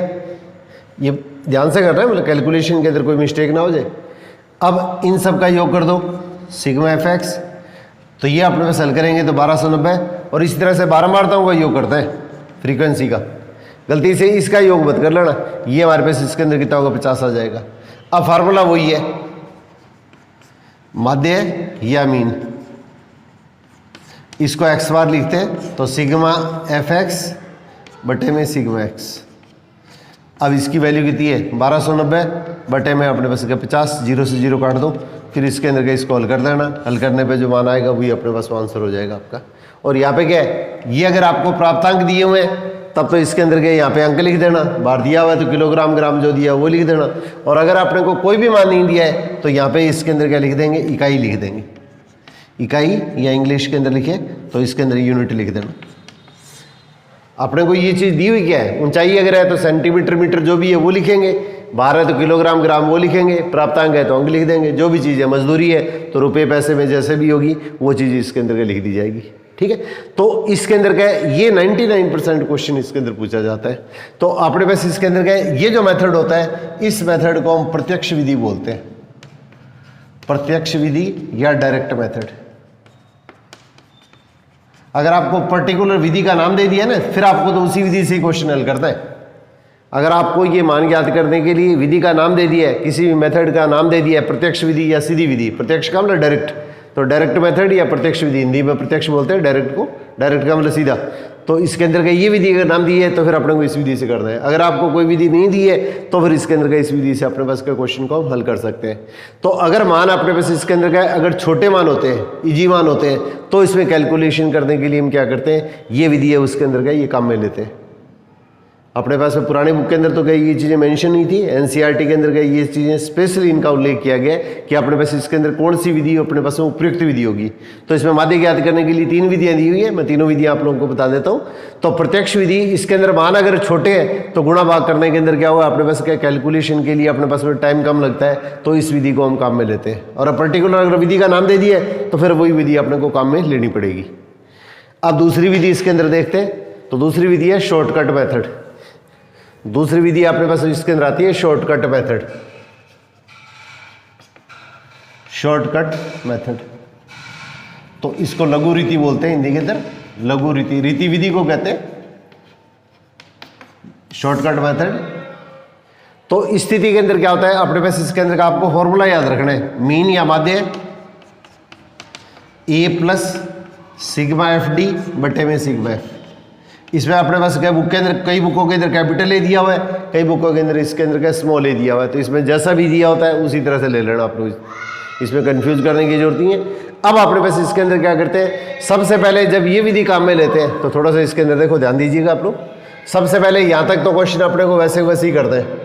ये ध्यान से कर रहे हैं, मतलब कैलकुलेशन के अंदर कोई मिस्टेक ना हो जाए। अब इन सब का योग कर दो, सिग्मा एफ एक्स, तो ये अपने पास हल करेंगे तो 1290, और इसी तरह से बारंबारताओं का योग करते हैं फ्रीक्वेंसी का, गलती से इसका योग मत कर लेना, ये हमारे पास इसके अंदर कितना होगा 50 आ जाएगा। अब फार्मूला वही है, माध्य या मीन, इसको एक्स बार लिखते हैं तो सिग्मा एफ एक्स बटे में सिग्मा एक्स। अब इसकी वैल्यू कितनी है 1290 बटे में अपने पास 50, 0 से 0 काट दो, फिर इसके अंदर का इसको हल कर देना, हल करने पे जो मान आएगा वही अपने पास आंसर हो जाएगा आपका। और यहाँ पे क्या है, ये अगर आपको प्राप्तांक दिए हुए हैं तब तो इसके अंदर के यहाँ पे अंक लिख देना, बार दिया हुआ है तो किलोग्राम ग्राम जो दिया वो लिख देना, और अगर आपने को कोई भी मान नहीं दिया है तो यहाँ पे इसके अंदर क्या लिख देंगे, इकाई लिख देंगे, इकाई, या इंग्लिश के अंदर लिखे तो इसके अंदर यूनिट लिख देना। अपने को ये चीज़ दी हुई क्या है, ऊंचाई अगर है तो सेंटीमीटर मीटर जो भी है वो लिखेंगे, भार है तो किलोग्राम ग्राम वो लिखेंगे, प्राप्तांक है तो अंक लिख देंगे, जो भी चीज़ है मजदूरी है तो रुपये पैसे में जैसे भी होगी वो चीज़ इसके अंदर के लिख दी जाएगी। ठीक है, तो इसके अंदर क्या है, ये 99% क्वेश्चन इसके अंदर पूछा जाता है। तो अपने पास इसके अंदर क्या है, ये जो मेथड होता है इस मेथड को हम प्रत्यक्ष विधि बोलते हैं, प्रत्यक्ष विधि या डायरेक्ट मेथड। अगर आपको पर्टिकुलर विधि का नाम दे दिया ना, फिर आपको तो उसी विधि से क्वेश्चन हल करता है। अगर आपको ये मान ज्ञात करने के लिए विधि का नाम दे दिया है, किसी भी मेथड का नाम दे दिया है, प्रत्यक्ष विधि या सीधी विधि, प्रत्यक्ष का मतलब डायरेक्ट, तो डायरेक्ट मेथड या प्रत्यक्ष विधि, हिंदी में प्रत्यक्ष बोलते हैं डायरेक्ट को, डायरेक्ट का मतलब सीधा। तो इसके अंदर का ये विधि का नाम दी है तो फिर अपने को इस विधि से करना है। अगर आपको कोई विधि नहीं दी है तो फिर इसके अंदर का इस विधि से अपने पास का क्वेश्चन को हम हल कर सकते हैं। तो अगर मान अपने पास इसके अंदर का अगर छोटे मान होते हैं, इजी मान होते हैं, तो इसमें कैलकुलेशन करने के लिए हम क्या करते हैं, ये विधि है उसके अंदर का ये काम में लेते हैं। अपने पास में पुराने बुक के अंदर तो कई ये चीज़ें मेंशन नहीं थी, एनसीईआरटी के अंदर ये चीज़ें स्पेशली इनका उल्लेख किया गया कि अपने पास इसके अंदर कौन सी विधि अपने पास में उपयुक्त विधि होगी। तो इसमें माध्य ज्ञात करने के लिए 3 विधियां दी हुई है, मैं तीनों विधियां आप लोगों को बता देता हूँ। तो प्रत्यक्ष विधि, इसके अंदर मान अगर छोटे हैं तो गुणा भाग करने के अंदर क्या हुआ, अपने पास क्या कैलकुलेशन के लिए अपने पास में टाइम कम लगता है, तो इस विधि को हम काम में लेते हैं। और पर्टिकुलर अगर विधि का नाम दे दिया तो फिर वही विधि अपने को काम में लेनी पड़ेगी। अब दूसरी विधि इसके अंदर देखते हैं, तो दूसरी विधि है शॉर्टकट मेथड। दूसरी विधि अपने पास इसके अंदर आती है शॉर्टकट मेथड, शॉर्टकट मेथड। तो इसको लघु रीति बोलते हैं हिंदी के अंदर, लघु रीति, रीति विधि को कहते हैं शॉर्टकट मेथड। तो इस स्थिति के अंदर क्या होता है, अपने पास इसके अंदर का आपको फॉर्मूला याद रखना है, मीन या माध्य ए प्लस सिग्मा एफ डी बटे में सिग्मा एफ। इसमें अपने पास क्या बुक के अंदर, कई बुकों के अंदर कैपिटल ए दिया हुआ है, कई बुकों के अंदर इसके अंदर क्या स्मॉल ए दिया हुआ है। तो इसमें जैसा भी दिया होता है उसी तरह से ले लेना, आप लोग इसमें कंफ्यूज करने की जरूरत नहीं है। अब अपने पास इसके अंदर क्या करते हैं, सबसे पहले जब ये विधि काम में लेते हैं तो थोड़ा सा इसके अंदर देखो ध्यान दीजिएगा आप लोग। सबसे पहले यहाँ तक तो क्वेश्चन अपने को वैसे वैसे ही करते हैं,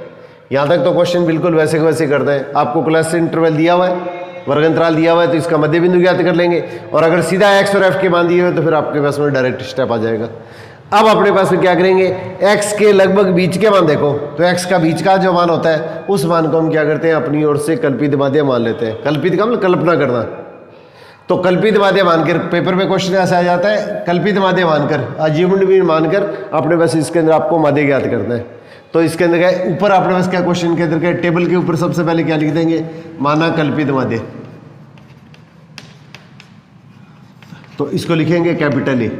यहाँ तक तो क्वेश्चन बिल्कुल वैसे वैसे करते हैं। आपको क्लास इंटरवल दिया हुआ है, वर्गंतराल दिया हुआ है, तो इसका मध्य बिंदु ज्ञात कर लेंगे। और अगर सीधा एक्स और एफ के मान दिए हुए तो फिर आपके पास में डायरेक्ट स्टेप आ जाएगा। अब अपने पास में क्या करेंगे, x के लगभग बीच के मान देखो, तो x का बीच का जो मान होता है उस मान को हम क्या करते हैं, अपनी ओर से कल्पित माध्य मान लेते हैं। कल्पित का मतलब कल्पना करना, तो कल्पित माध्य मानकर पेपर में क्वेश्चन ऐसा आ जाता है, कल्पित माध्य मानकर, अज्यूम्ड मीन मानकर अपने पास इसके अंदर आपको माध्य ज्ञात करना है। तो इसके अंदर क्या ऊपर अपने पास क्या क्वेश्चन के अंदर क्या, टेबल के ऊपर सबसे पहले क्या लिख देंगे, माना कल्पित माध्य, तो इसको लिखेंगे कैपिटल ए।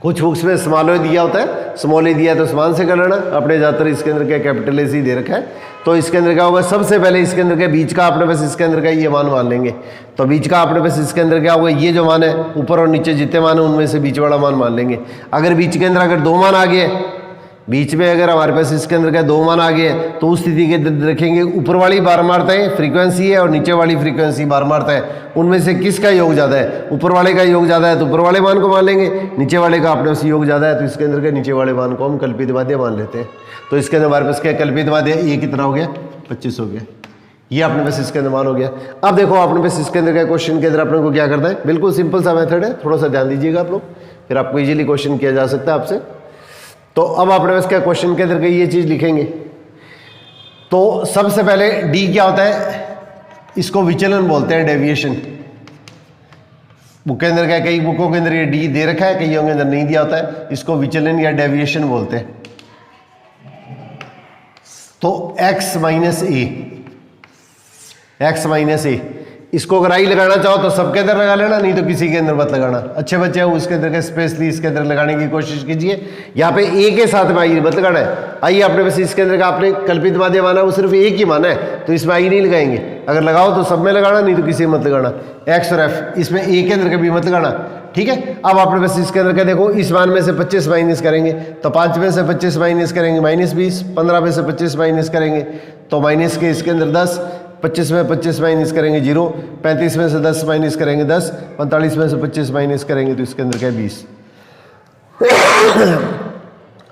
कुछ बुक्स में स्मॉल ए दिया होता है, स्मॉल ए दिया तो समान से कर लेना, अपने ज़्यादातर इसके अंदर क्या कैपिटल ए से दे रखा है। तो इसके अंदर क्या होगा, सबसे पहले इसके अंदर क्या बीच का अपने पास इसके अंदर का ये मान लेंगे। तो बीच का अपने पास इसके अंदर क्या होगा, ये जो मान है ऊपर और नीचे जितने मान है उनमें से बीच वाला मान लेंगे। अगर बीच के अंदर अगर 2 मान आ गए, बीच में अगर हमारे पास इसके अंदर क्या 2 मान आ गए तो उस स्थिति के अंदर रखेंगे ऊपर वाली बारमारताएं फ्रीक्वेंसी है और नीचे वाली फ्रीक्वेंसी बारमारता है, उनमें से किसका योग ज़्यादा है, ऊपर वाले का योग ज़्यादा है तो ऊपर वाले मान को मान लेंगे, नीचे वाले का अपने से योग ज़्यादा है तो इसके अंदर के नीचे वाले मान को हम कल्पित माध्य मान लेते हैं। तो इसके अंदर हमारे पास क्या कल्पित माध्य, ये कितना हो गया, 25 हो गया, ये अपने पास इसके अंदर मान हो गया। अब देखो अपने पास इसके अंदर क्या क्वेश्चन के अंदर अपने को क्या करना है, बिल्कुल सिंपल सा मेथड है, थोड़ा सा ध्यान दीजिएगा आप लोग, फिर आपको इजीली क्वेश्चन किया जा सकता है आपसे। तो अब अपने पास क्या क्वेश्चन के अंदर ये चीज लिखेंगे, तो सबसे पहले डी क्या होता है, इसको विचलन बोलते हैं, डेविएशन। बुक के अंदर क्या, कई बुकों के अंदर ये डी दे रखा है, कईयों के अंदर नहीं दिया होता है, इसको विचलन या डेविएशन बोलते हैं। तो x माइनस ए, इसको अगर आई लगाना चाहो तो सबके अंदर लगा लेना, नहीं तो किसी के अंदर मत लगाना। अच्छे बच्चे हो उसके अंदर स्पेशली इसके अंदर लगाने की कोशिश कीजिए। यहाँ पे ए के साथ में आई मत लगाना है, आई अपने पास इसके अंदर का आपने कल्पित माध्य माना वो सिर्फ एक ही माना है तो इसमें आई नहीं लगाएंगे। अगर लगाओ तो सब में लगाना, नहीं तो किसी में मत लगाना। एक्स और एफ इसमें ए के अंदर कभी मत लगाना, ठीक है। अब अपने पास इसके अंदर क्या देखो, इस मान में से 25 माइनस करेंगे तो 5 में से 25 माइनस करेंगे -20, 15 में से 25 माइनस करेंगे तो माइनस के इसके अंदर 10, 25 में 25 माइनस करेंगे 0, 35 में से 10 माइनस करेंगे 10, 45 में से 25 माइनस करेंगे तो इसके अंदर क्या 20।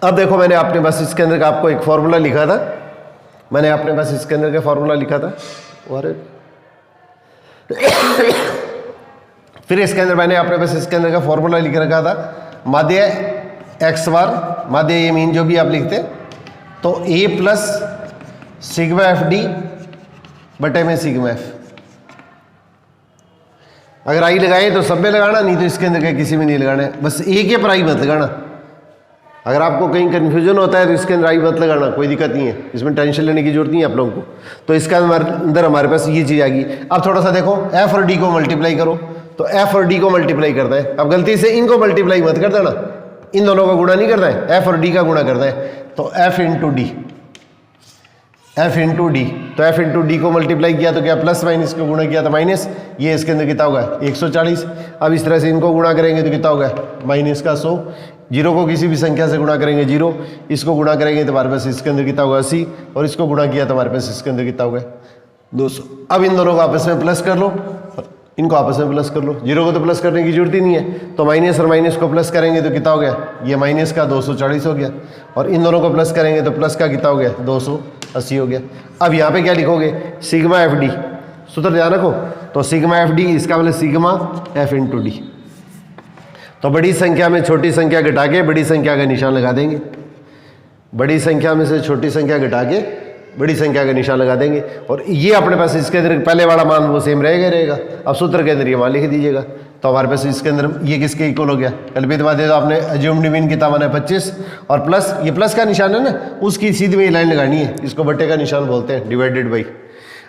अब देखो मैंने अपने पास इसके अंदर का आपको एक फॉर्मूला लिखा था, मैंने अपने पास इसके अंदर का फॉर्मूला लिखा था और फिर इसके अंदर मैंने अपने पास इसके अंदर का फॉर्मूला लिख रखा था, माध्य x बार, माध्य ये मीन जो भी आप लिखते तो a plus sigma F D बटे में सिग्मा एफ। अगर आई लगाए तो सब में लगाना, नहीं तो इसके अंदर किसी में नहीं लगाना है, बस एक ही पर आई मत लगाना। अगर आपको कहीं कन्फ्यूजन होता है तो इसके अंदर आई मत लगाना, कोई दिक्कत नहीं है, इसमें टेंशन लेने की जरूरत नहीं है आप लोगों को। तो इसका अंदर हमारे पास ये चीज़ आ गई। अब थोड़ा सा देखो, एफ और डी को मल्टीप्लाई करो, तो एफ और डी को मल्टीप्लाई करता है। अब गलती से इनको मल्टीप्लाई मत कर देना, इन दोनों का गुणा नहीं करना है, एफ और डी का गुणा करना है। तो F into D, F into D, तो एफ इंटू डी को मल्टीप्लाई किया तो क्या प्लस माइनस को गुणा किया तो माइनस, ये इसके अंदर कितना होगा 140। अब इस तरह से इनको गुणा करेंगे तो कितना होगा माइनस का 100। जीरो को किसी भी संख्या से गुणा करेंगे 0, इसको गुणा करेंगे तो हमारे पास इसके अंदर कितना होगा 80, और इसको गुणा किया तो हमारे पास इसके अंदर कितना होगा 200। अब इन दोनों को आपस में प्लस कर लो, इनको आपस में प्लस कर लो, जीरो को तो प्लस करने की जरूरत ही नहीं है, तो माइनस और माइनस को प्लस करेंगे तो कितना हो गया, ये माइनस का 240 हो गया, और इन दोनों को प्लस करेंगे तो प्लस का कितना हो गया 280 हो गया। अब यहाँ पे क्या लिखोगे, सिग्मा एफ डी, सूत्र ध्यान रखो, तो सिग्मा एफ डी इसका मतलब सिग्मा एफ इंटू डी। तो बड़ी संख्या में छोटी संख्या घटा के बड़ी संख्या का निशान लगा देंगे, बड़ी संख्या में से छोटी संख्या घटा के बड़ी संख्या का निशान लगा देंगे, और ये अपने पास इसके अंदर पहले वाला मान वो सेम रहेगा। अब सूत्र के अंदर ये मान लिख दीजिएगा, तो हमारे पास इसके अंदर ये किसके इक्वल हो गया, कल्पित माध्य, तो आपने अज्यूम्ड मीन कितना माना है 25, और प्लस ये प्लस का निशान है ना, उसकी सीधी में ये लाइन लगानी है, इसको बट्टे का निशान बोलते हैं, डिवाइडेड बाई।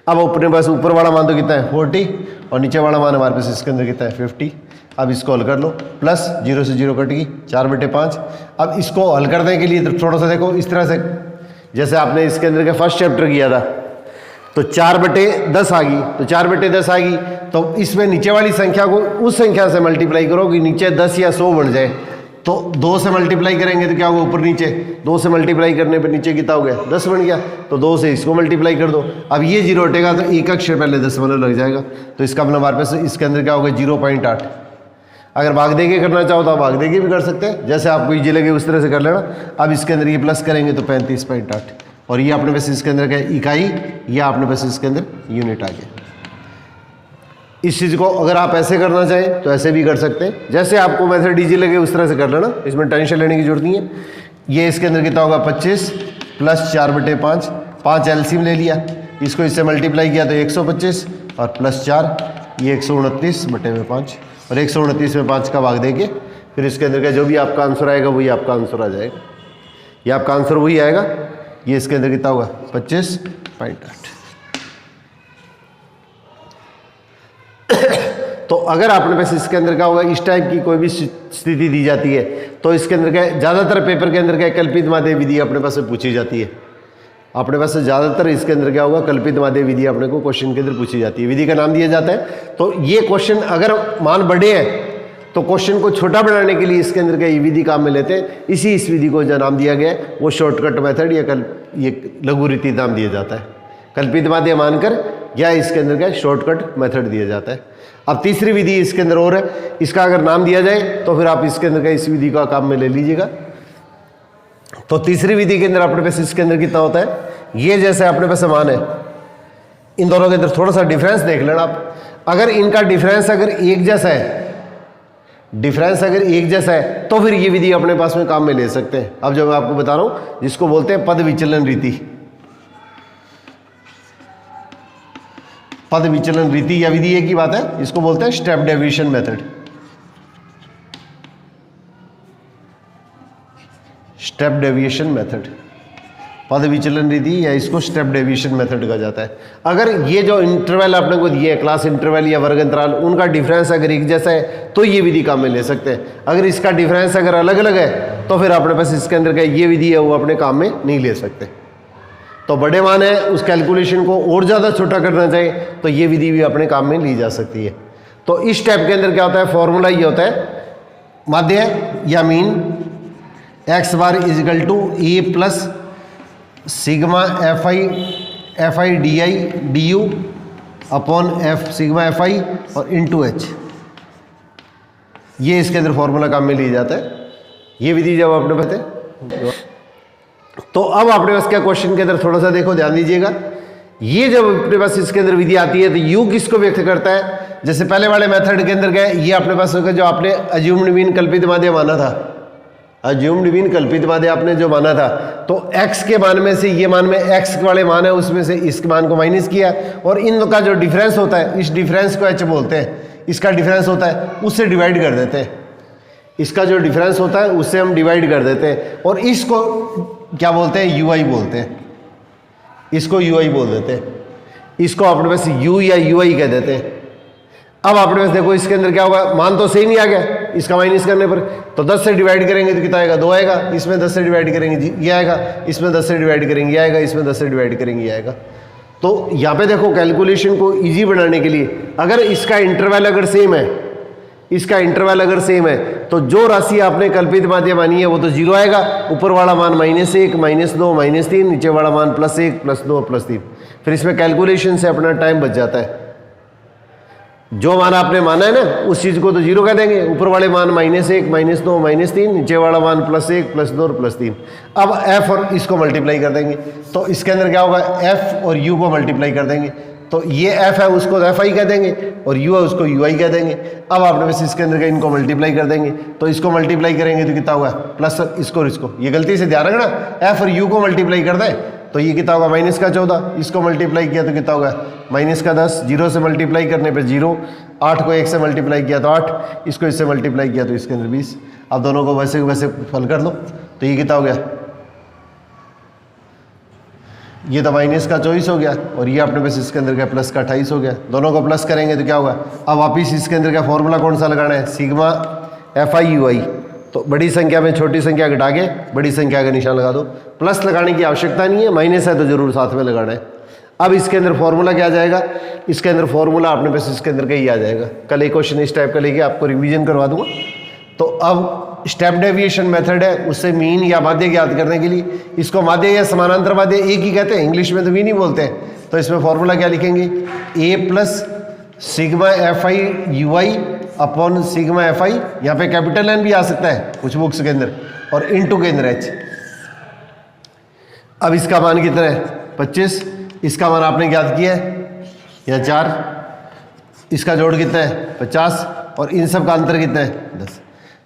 अब अपने पास ऊपर वाला मान तो कितना है 40, और नीचे वाला मान हमारे पास इसके अंदर कितना है 50। अब इसको हल कर लो, प्लस 0 से 0 कट गई, 4/5। अब इसको हल करने के लिए तो थोड़ा सा देखो इस तरह से, जैसे आपने इसके अंदर का फर्स्ट चैप्टर किया था, तो 4/10 आ गई, तो 4/10 आ गई, तो इसमें नीचे वाली संख्या को उस संख्या से मल्टीप्लाई करो कि नीचे 10 या 100 बन जाए। तो 2 से मल्टीप्लाई करेंगे तो क्या होगा, ऊपर नीचे 2 से मल्टीप्लाई करने पर नीचे कितना हो गया 10 बन गया, तो 2 से इसको मल्टीप्लाई कर दो। अब ये 0 हटेगा तो एक अक्षर पहले 10 लग जाएगा, तो इसका मतलब हमारे पास इसके अंदर क्या होगा 0.8। अगर भाग दे के करना चाहो तो आप भाग दे के भी कर सकते हैं, जैसे आपको ईजी लगे उस तरह से कर लेना। अब इसके अंदर ये प्लस करेंगे तो 35.8, और ये अपने पास इसके अंदर क्या इकाई, या अपने पास इसके अंदर यूनिट आ गया। इस चीज़ को अगर आप ऐसे करना चाहें तो ऐसे भी कर सकते हैं, जैसे आपको मेथड ईजी लगे उस तरह से कर लेना, इसमें टेंशन लेने की जरूरत नहीं है। ये इसके अंदर कितना होगा 25 प्लस 4/5, 5 एलसीएम ले लिया, इसको इससे मल्टीप्लाई किया तो 125, और प्लस 4 ये 129/5, और 129 में 5 का भाग देके फिर इसके अंदर का जो भी आपका आंसर आएगा वही आपका आंसर आ जाएगा, ये आपका आंसर वही आएगा। ये इसके अंदर कितना होगा 25.8। तो अगर आपने पास इसके अंदर क्या होगा, इस टाइप की कोई भी स्थिति दी जाती है तो इसके अंदर क्या ज़्यादातर पेपर के अंदर क्या कल्पित माध्य विधि अपने पास से पूछी जाती है। अपने पास से ज़्यादातर इसके अंदर क्या होगा, कल्पित माध्य विधि अपने को क्वेश्चन के अंदर पूछी जाती है, विधि का नाम दिया जाता है। तो ये क्वेश्चन अगर मान बड़े हैं तो क्वेश्चन को छोटा बनाने के लिए इसके अंदर क्या ये विधि काम में लेते हैं। इस विधि को जो नाम दिया गया है वो शॉर्टकट मेथड या ये लघु रीति नाम दिया जाता है, कल्पित माध्य मानकर, या इसके अंदर क्या शॉर्टकट मेथड दिया जाता है। अब तीसरी विधि इसके अंदर और है, इसका अगर नाम दिया जाए तो फिर आप इसके अंदर क्या इस विधि का काम में ले लीजिएगा। तो तीसरी विधि के अंदर अपने पास इसके अंदर कितना होता है, ये जैसे अपने पास मान है, इन दोनों के अंदर थोड़ा सा डिफरेंस देख लेना आप। अगर इनका डिफरेंस अगर एक जैसा है, डिफरेंस अगर एक जैसा है तो फिर ये विधि अपने पास में काम में ले सकते हैं। अब जो मैं आपको बता रहा हूं जिसको बोलते हैं पद विचलन रीति, पद विचलन रीति या विधि एक ही बात है, इसको बोलते हैं step deviation method, step deviation method, पद विचलन रीति या इसको स्टेप डेविएशन मेथड कहा जाता है। अगर ये जो इंटरवल आपने को दिए क्लास इंटरवल या वर्ग अंतराल, उनका डिफरेंस अगर एक जैसा है तो ये विधि काम में ले सकते हैं। अगर इसका डिफरेंस अगर अलग अलग है तो फिर अपने पास इसके अंदर का ये विधि है वो अपने काम में नहीं ले सकते। तो बड़े मान है उस कैलकुलेशन को और ज़्यादा छोटा करना चाहिए तो ये विधि भी अपने काम में ली जा सकती है। तो इस टाइप के अंदर क्या होता है, फॉर्मूला ये होता है माध्य या mean x bar is equal to A plus sigma F I D I D U upon F sigma F I और इंटू एच, ये इसके अंदर फॉर्मूला काम में लिया जाता है। ये विधि जब आपने बताए तो अब आपने पास क्या क्वेश्चन के अंदर थोड़ा सा देखो, ध्यान दीजिएगा। ये जब अपने पास इसके अंदर विधि आती है तो यू किसको व्यक्त करता है, जैसे पहले वाले मेथड के अंदर गए, ये अपने पास होगा जो आपने अज्यूम्ड मीन कल्पित माध्य माना था, अज्यूम्ड मीन कल्पित माध्य आपने जो माना था, तो x के मान में से ये मान में x वाले मान है उसमें से इस मान को माइनस किया, और इन का जो डिफरेंस होता है इस डिफरेंस को h बोलते हैं, इसका डिफरेंस होता है उससे डिवाइड कर देते हैं, इसका जो डिफरेंस होता है उससे हम डिवाइड कर देते हैं, और इसको क्या बोलते हैं, ui बोलते हैं, इसको ui बोल देते हैं, इसको अपने पास u या ui कह देते हैं। अब आपने पास देखो इसके अंदर क्या होगा, मान तो सेम ही आ गया इसका माइनस करने पर, तो 10 से डिवाइड करेंगे तो कितना आएगा, 2 आएगा, इसमें 10 से डिवाइड करेंगे ये आएगा, इसमें 10 से डिवाइड करेंगे ये आएगा, इसमें 10 से डिवाइड करेंगे ये आएगा। तो यहाँ पे देखो कैलकुलेशन को इजी बनाने के लिए अगर इसका इंटरवल अगर सेम है, इसका इंटरवल अगर सेम है, तो जो राशि आपने कल्पित माध्य मानी है वो तो 0 आएगा, ऊपर वाला मान -1 -2 -3, नीचे वाला मान +1 +2 +3। फिर इसमें कैलकुलेशन से अपना टाइम बच जाता है। जो मान आपने माना है ना उस चीज को तो 0 कह देंगे, ऊपर वाले मान -1 -2 -3, नीचे वाला मान +1 +2 +3। अब f और इसको मल्टीप्लाई कर देंगे, तो इसके अंदर क्या होगा, f और u को मल्टीप्लाई कर देंगे, तो ये f है उसको fi कह देंगे और u है उसको ui कह देंगे। अब आपने बस इसके अंदर का इनको मल्टीप्लाई कर देंगे, तो इसको मल्टीप्लाई करेंगे तो कितना होगा, प्लस इसको और इसको, ये गलती से ध्यान रखना f और u को मल्टीप्लाई कर दें तो ये कितना होगा -14, इसको मल्टीप्लाई किया तो कितना होगा -10, 0 से मल्टीप्लाई करने पे 0, 8 को 1 से मल्टीप्लाई किया तो 8, इसको इससे मल्टीप्लाई किया तो इसके अंदर 20। अब दोनों को वैसे वैसे हल कर लो तो ये कितना हो गया, ये तो -24 हो गया, और ये अपने पास इसके अंदर क्या प्लस का 28 हो गया। दोनों को प्लस करेंगे तो क्या होगा, अब वापिस इसके अंदर का फॉर्मूला कौन सा लगाना है, सिग्मा FI/UI, तो बड़ी संख्या में छोटी संख्या घटा के बड़ी संख्या का निशान लगा दो, प्लस लगाने की आवश्यकता नहीं है, माइनस है तो जरूर साथ में लगाना है। अब इसके अंदर फॉर्मूला क्या आ जाएगा, इसके अंदर फॉर्मूला अपने पास इसके अंदर का ही आ जाएगा। कल एक क्वेश्चन इस टाइप का लेके आपको रिवीजन करवा दूंगा। तो अब स्टेप डेविएशन मेथड है, उससे मीन या माध्य ज्ञात करने के लिए, इसको माध्य या समानांतर माध्य एक ही कहते हैं, इंग्लिश में तो मीन ही बोलते हैं। तो इसमें फॉर्मूला क्या लिखेंगे, a plus sigma FI/UI upon sigma FI, यहाँ पे कैपिटल N भी आ सकता है कुछ बुक्स के अंदर, और इनटू के अंदर h। अब इसका मान कितना है 25, इसका मान आपने ज्ञात किया है या 4, इसका जोड़ कितना है 50, और इन सब का अंतर कितना है 10।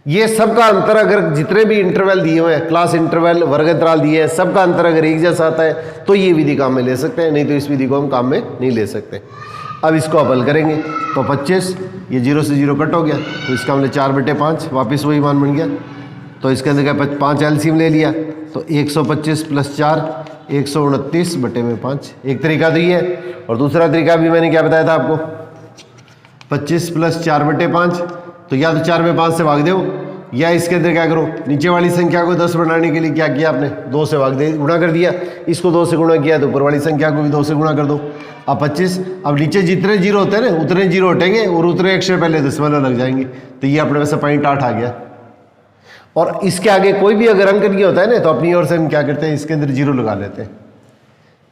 ये सब का अंतर अगर जितने भी इंटरवल दिए हुए हैं, क्लास इंटरवल, वर्ग अंतराल दिए हैं, सब का अंतर अगर एक जैसा आता है तो ये विधि काम में ले सकते हैं, नहीं तो इस विधि को हम काम में नहीं ले सकते। अब इसको आप हल करेंगे तो 25, ये 0 से 0 कट हो गया, तो इसका हमने 4/5 वापस वही मान बन गया। तो इसके अंदर क्या 5 एलसीएम ले लिया, तो 125 + 4 129/5, एक तरीका तो ये है। और दूसरा तरीका भी मैंने क्या बताया था आपको, 25 + 4/5, तो या तो 4/5 से भाग दो, या इसके अंदर क्या करो, नीचे वाली संख्या को 10 बनाने के लिए क्या किया आपने, 2 से भाग दे गुणा कर दिया, इसको 2 से गुणा किया तो ऊपर वाली संख्या को भी 2 से गुणा कर दो। अब 25, अब नीचे जितने 0 होते हैं ना उतने 0 हटेंगे और उतने अक्षर पहले दशमलव लग जाएंगे, तो ये अपने वैसे 0.8 आ गया। और इसके आगे कोई भी अगर अंक नहीं होता है ना तो अपनी ओर से हम क्या करते हैं, इसके अंदर 0 लगा लेते हैं।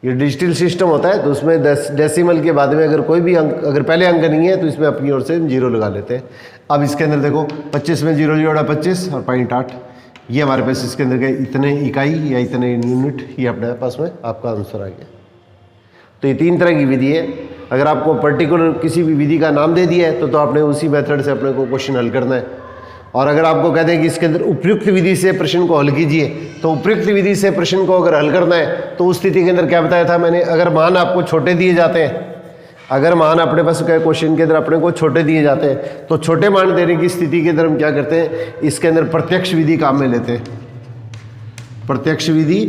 ये डिजिटल सिस्टम होता है तो उसमें डेसिमल के बाद में अगर कोई भी अंक, अगर पहले अंक नहीं है तो इसमें अपनी ओर से हम 0 लगा लेते हैं। अब इसके अंदर देखो 25 में 0 जोड़ा 25 और 0.8, ये हमारे पास इसके अंदर के इतने इकाई या इतने यूनिट, ये अपने पास में आपका आंसर आ गया। तो ये 3 तरह की विधि है। अगर आपको पर्टिकुलर किसी भी विधि का नाम दे दिया है तो आपने उसी मेथड से अपने को क्वेश्चन हल करना है। और अगर आपको कहते हैं कि इसके अंदर उपयुक्त विधि से प्रश्न को हल कीजिए, तो उपयुक्त विधि से प्रश्न को अगर हल करना है तो उस स्थिति के अंदर क्या बताया था मैंने, अगर मान आपको छोटे दिए जाते हैं, अगर मान अपने पास क्वेश्चन के अंदर अपने को छोटे दिए जाते हैं तो छोटे मान देने की स्थिति के अंदर हम क्या करते हैं, इसके अंदर प्रत्यक्ष विधि काम में लेते हैं। प्रत्यक्ष विधि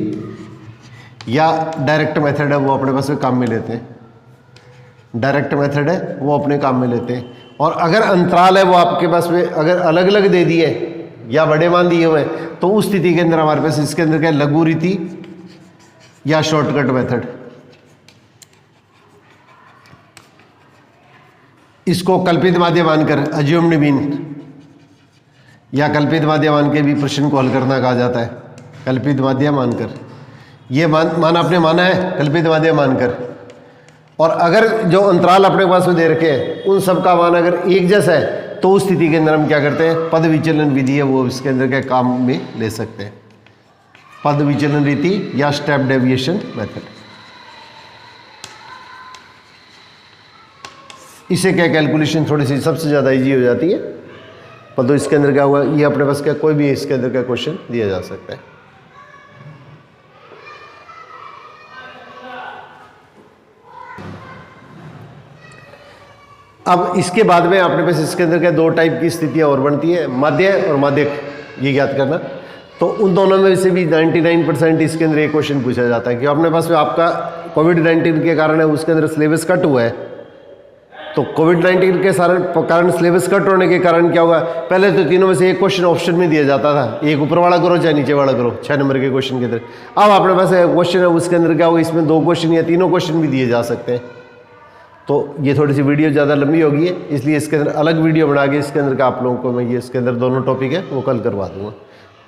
या डायरेक्ट मेथड है वो अपने पास में काम में लेते हैं, डायरेक्ट मेथड है वो अपने काम में लेते हैं। और अगर अंतराल है वो आपके पास में अगर अलग अलग दे दिए या बड़े मान दिए हुए हैं तो उस स्थिति के अंदर हमारे पास इसके अंदर क्या लघु रीति या शॉर्टकट मेथड, इसको कल्पित माध्य मानकर अज्यूम्ड मीन या कल्पित माध्य मान के भी प्रश्न को हल करना कहा जाता है। कल्पित माध्य मानकर, ये मान आपने माना है कल्पित माध्य मानकर, और अगर जो अंतराल अपने पास में दे रखे हैं उन सब का मान अगर एक जैसा है तो उस स्थिति के अंदर हम क्या करते हैं, पद विचलन विधि है वो इसके अंदर के काम में ले सकते हैं। पद विचलन रीति या स्टेप डेविएशन मेथड, इससे क्या कैलकुलेशन थोड़ी सी सबसे ज़्यादा इजी हो जाती है। परंतु इसके अंदर क्या होगा, ये अपने पास क्या कोई भी इसके अंदर का क्वेश्चन दिया जा सकता है। अब इसके बाद में अपने पास इसके अंदर क्या दो टाइप की स्थितियां और बनती है, मध्य और माध्यक, ये याद करना। तो उन दोनों में से भी 99% इसके अंदर एक क्वेश्चन पूछा जाता है कि अपने पास में आपका कोविड-19 के कारण है उसके अंदर सिलेबस कट हुआ है। तो कोविड-19 के कारण सिलेबस कट होने के कारण क्या होगा, पहले तो तीनों में से एक क्वेश्चन ऑप्शन में दिया जाता था, एक ऊपर वाला करो चाहे नीचे वाला करो 6 नंबर के क्वेश्चन के अंदर। अब अपने पास क्वेश्चन है उसके अंदर क्या होगा, इसमें 2 क्वेश्चन या तीनों क्वेश्चन भी दिए जा सकते हैं। तो ये थोड़ी सी वीडियो ज़्यादा लंबी होगी है, इसलिए इसके अंदर अलग वीडियो बना के इसके अंदर का आप लोगों को मैं ये इसके अंदर दोनों टॉपिक है वो कल करवा दूंगा।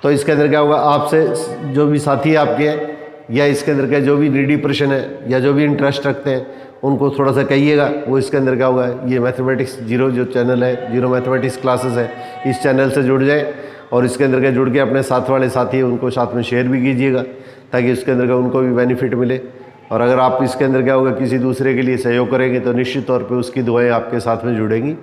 तो इसके अंदर क्या होगा, आपसे जो भी साथी आपके हैं या इसके अंदर का जो भी नीडी पर्सन है या जो भी इंटरेस्ट रखते हैं उनको थोड़ा सा कहिएगा, वो इसके अंदर क्या होगा, ये मैथमेटिक्स जीरो जो चैनल है, जीरो मैथमेटिक्स क्लासेस है, इस चैनल से जुड़ जाए और इसके अंदर का जुड़ के अपने साथ वाले साथी हैं उनको साथ में शेयर भी कीजिएगा ताकि उसके अंदर का उनको भी बेनिफिट मिले। और अगर आप इसके अंदर क्या होगा किसी दूसरे के लिए सहयोग करेंगे तो निश्चित तौर पे उसकी दुआएं आपके साथ में जुड़ेंगी।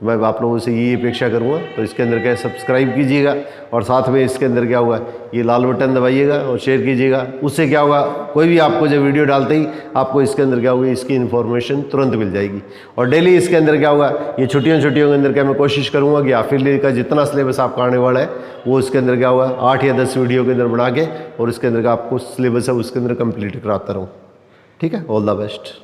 तो मैं आप लोगों से यही अपेक्षा करूँगा। तो इसके अंदर क्या सब्सक्राइब कीजिएगा और साथ में इसके अंदर क्या होगा, ये लाल बटन दबाइएगा और शेयर कीजिएगा। उससे क्या होगा, कोई भी आपको जब वीडियो डालते ही आपको इसके अंदर क्या होगी, इसकी इन्फॉर्मेशन तुरंत मिल जाएगी। और डेली इसके अंदर क्या होगा, ये छुट्टियों के अंदर क्या मैं कोशिश करूँगा कि हाफिज़ का जितना सिलेबस आपका आने वाला है वो इसके अंदर क्या होगा 8 या 10 वीडियो के अंदर बना के और इसके अंदर का आपको सिलेबस है उसके अंदर कंप्लीट कराता रहूँ। ठीक है, ऑल द बेस्ट।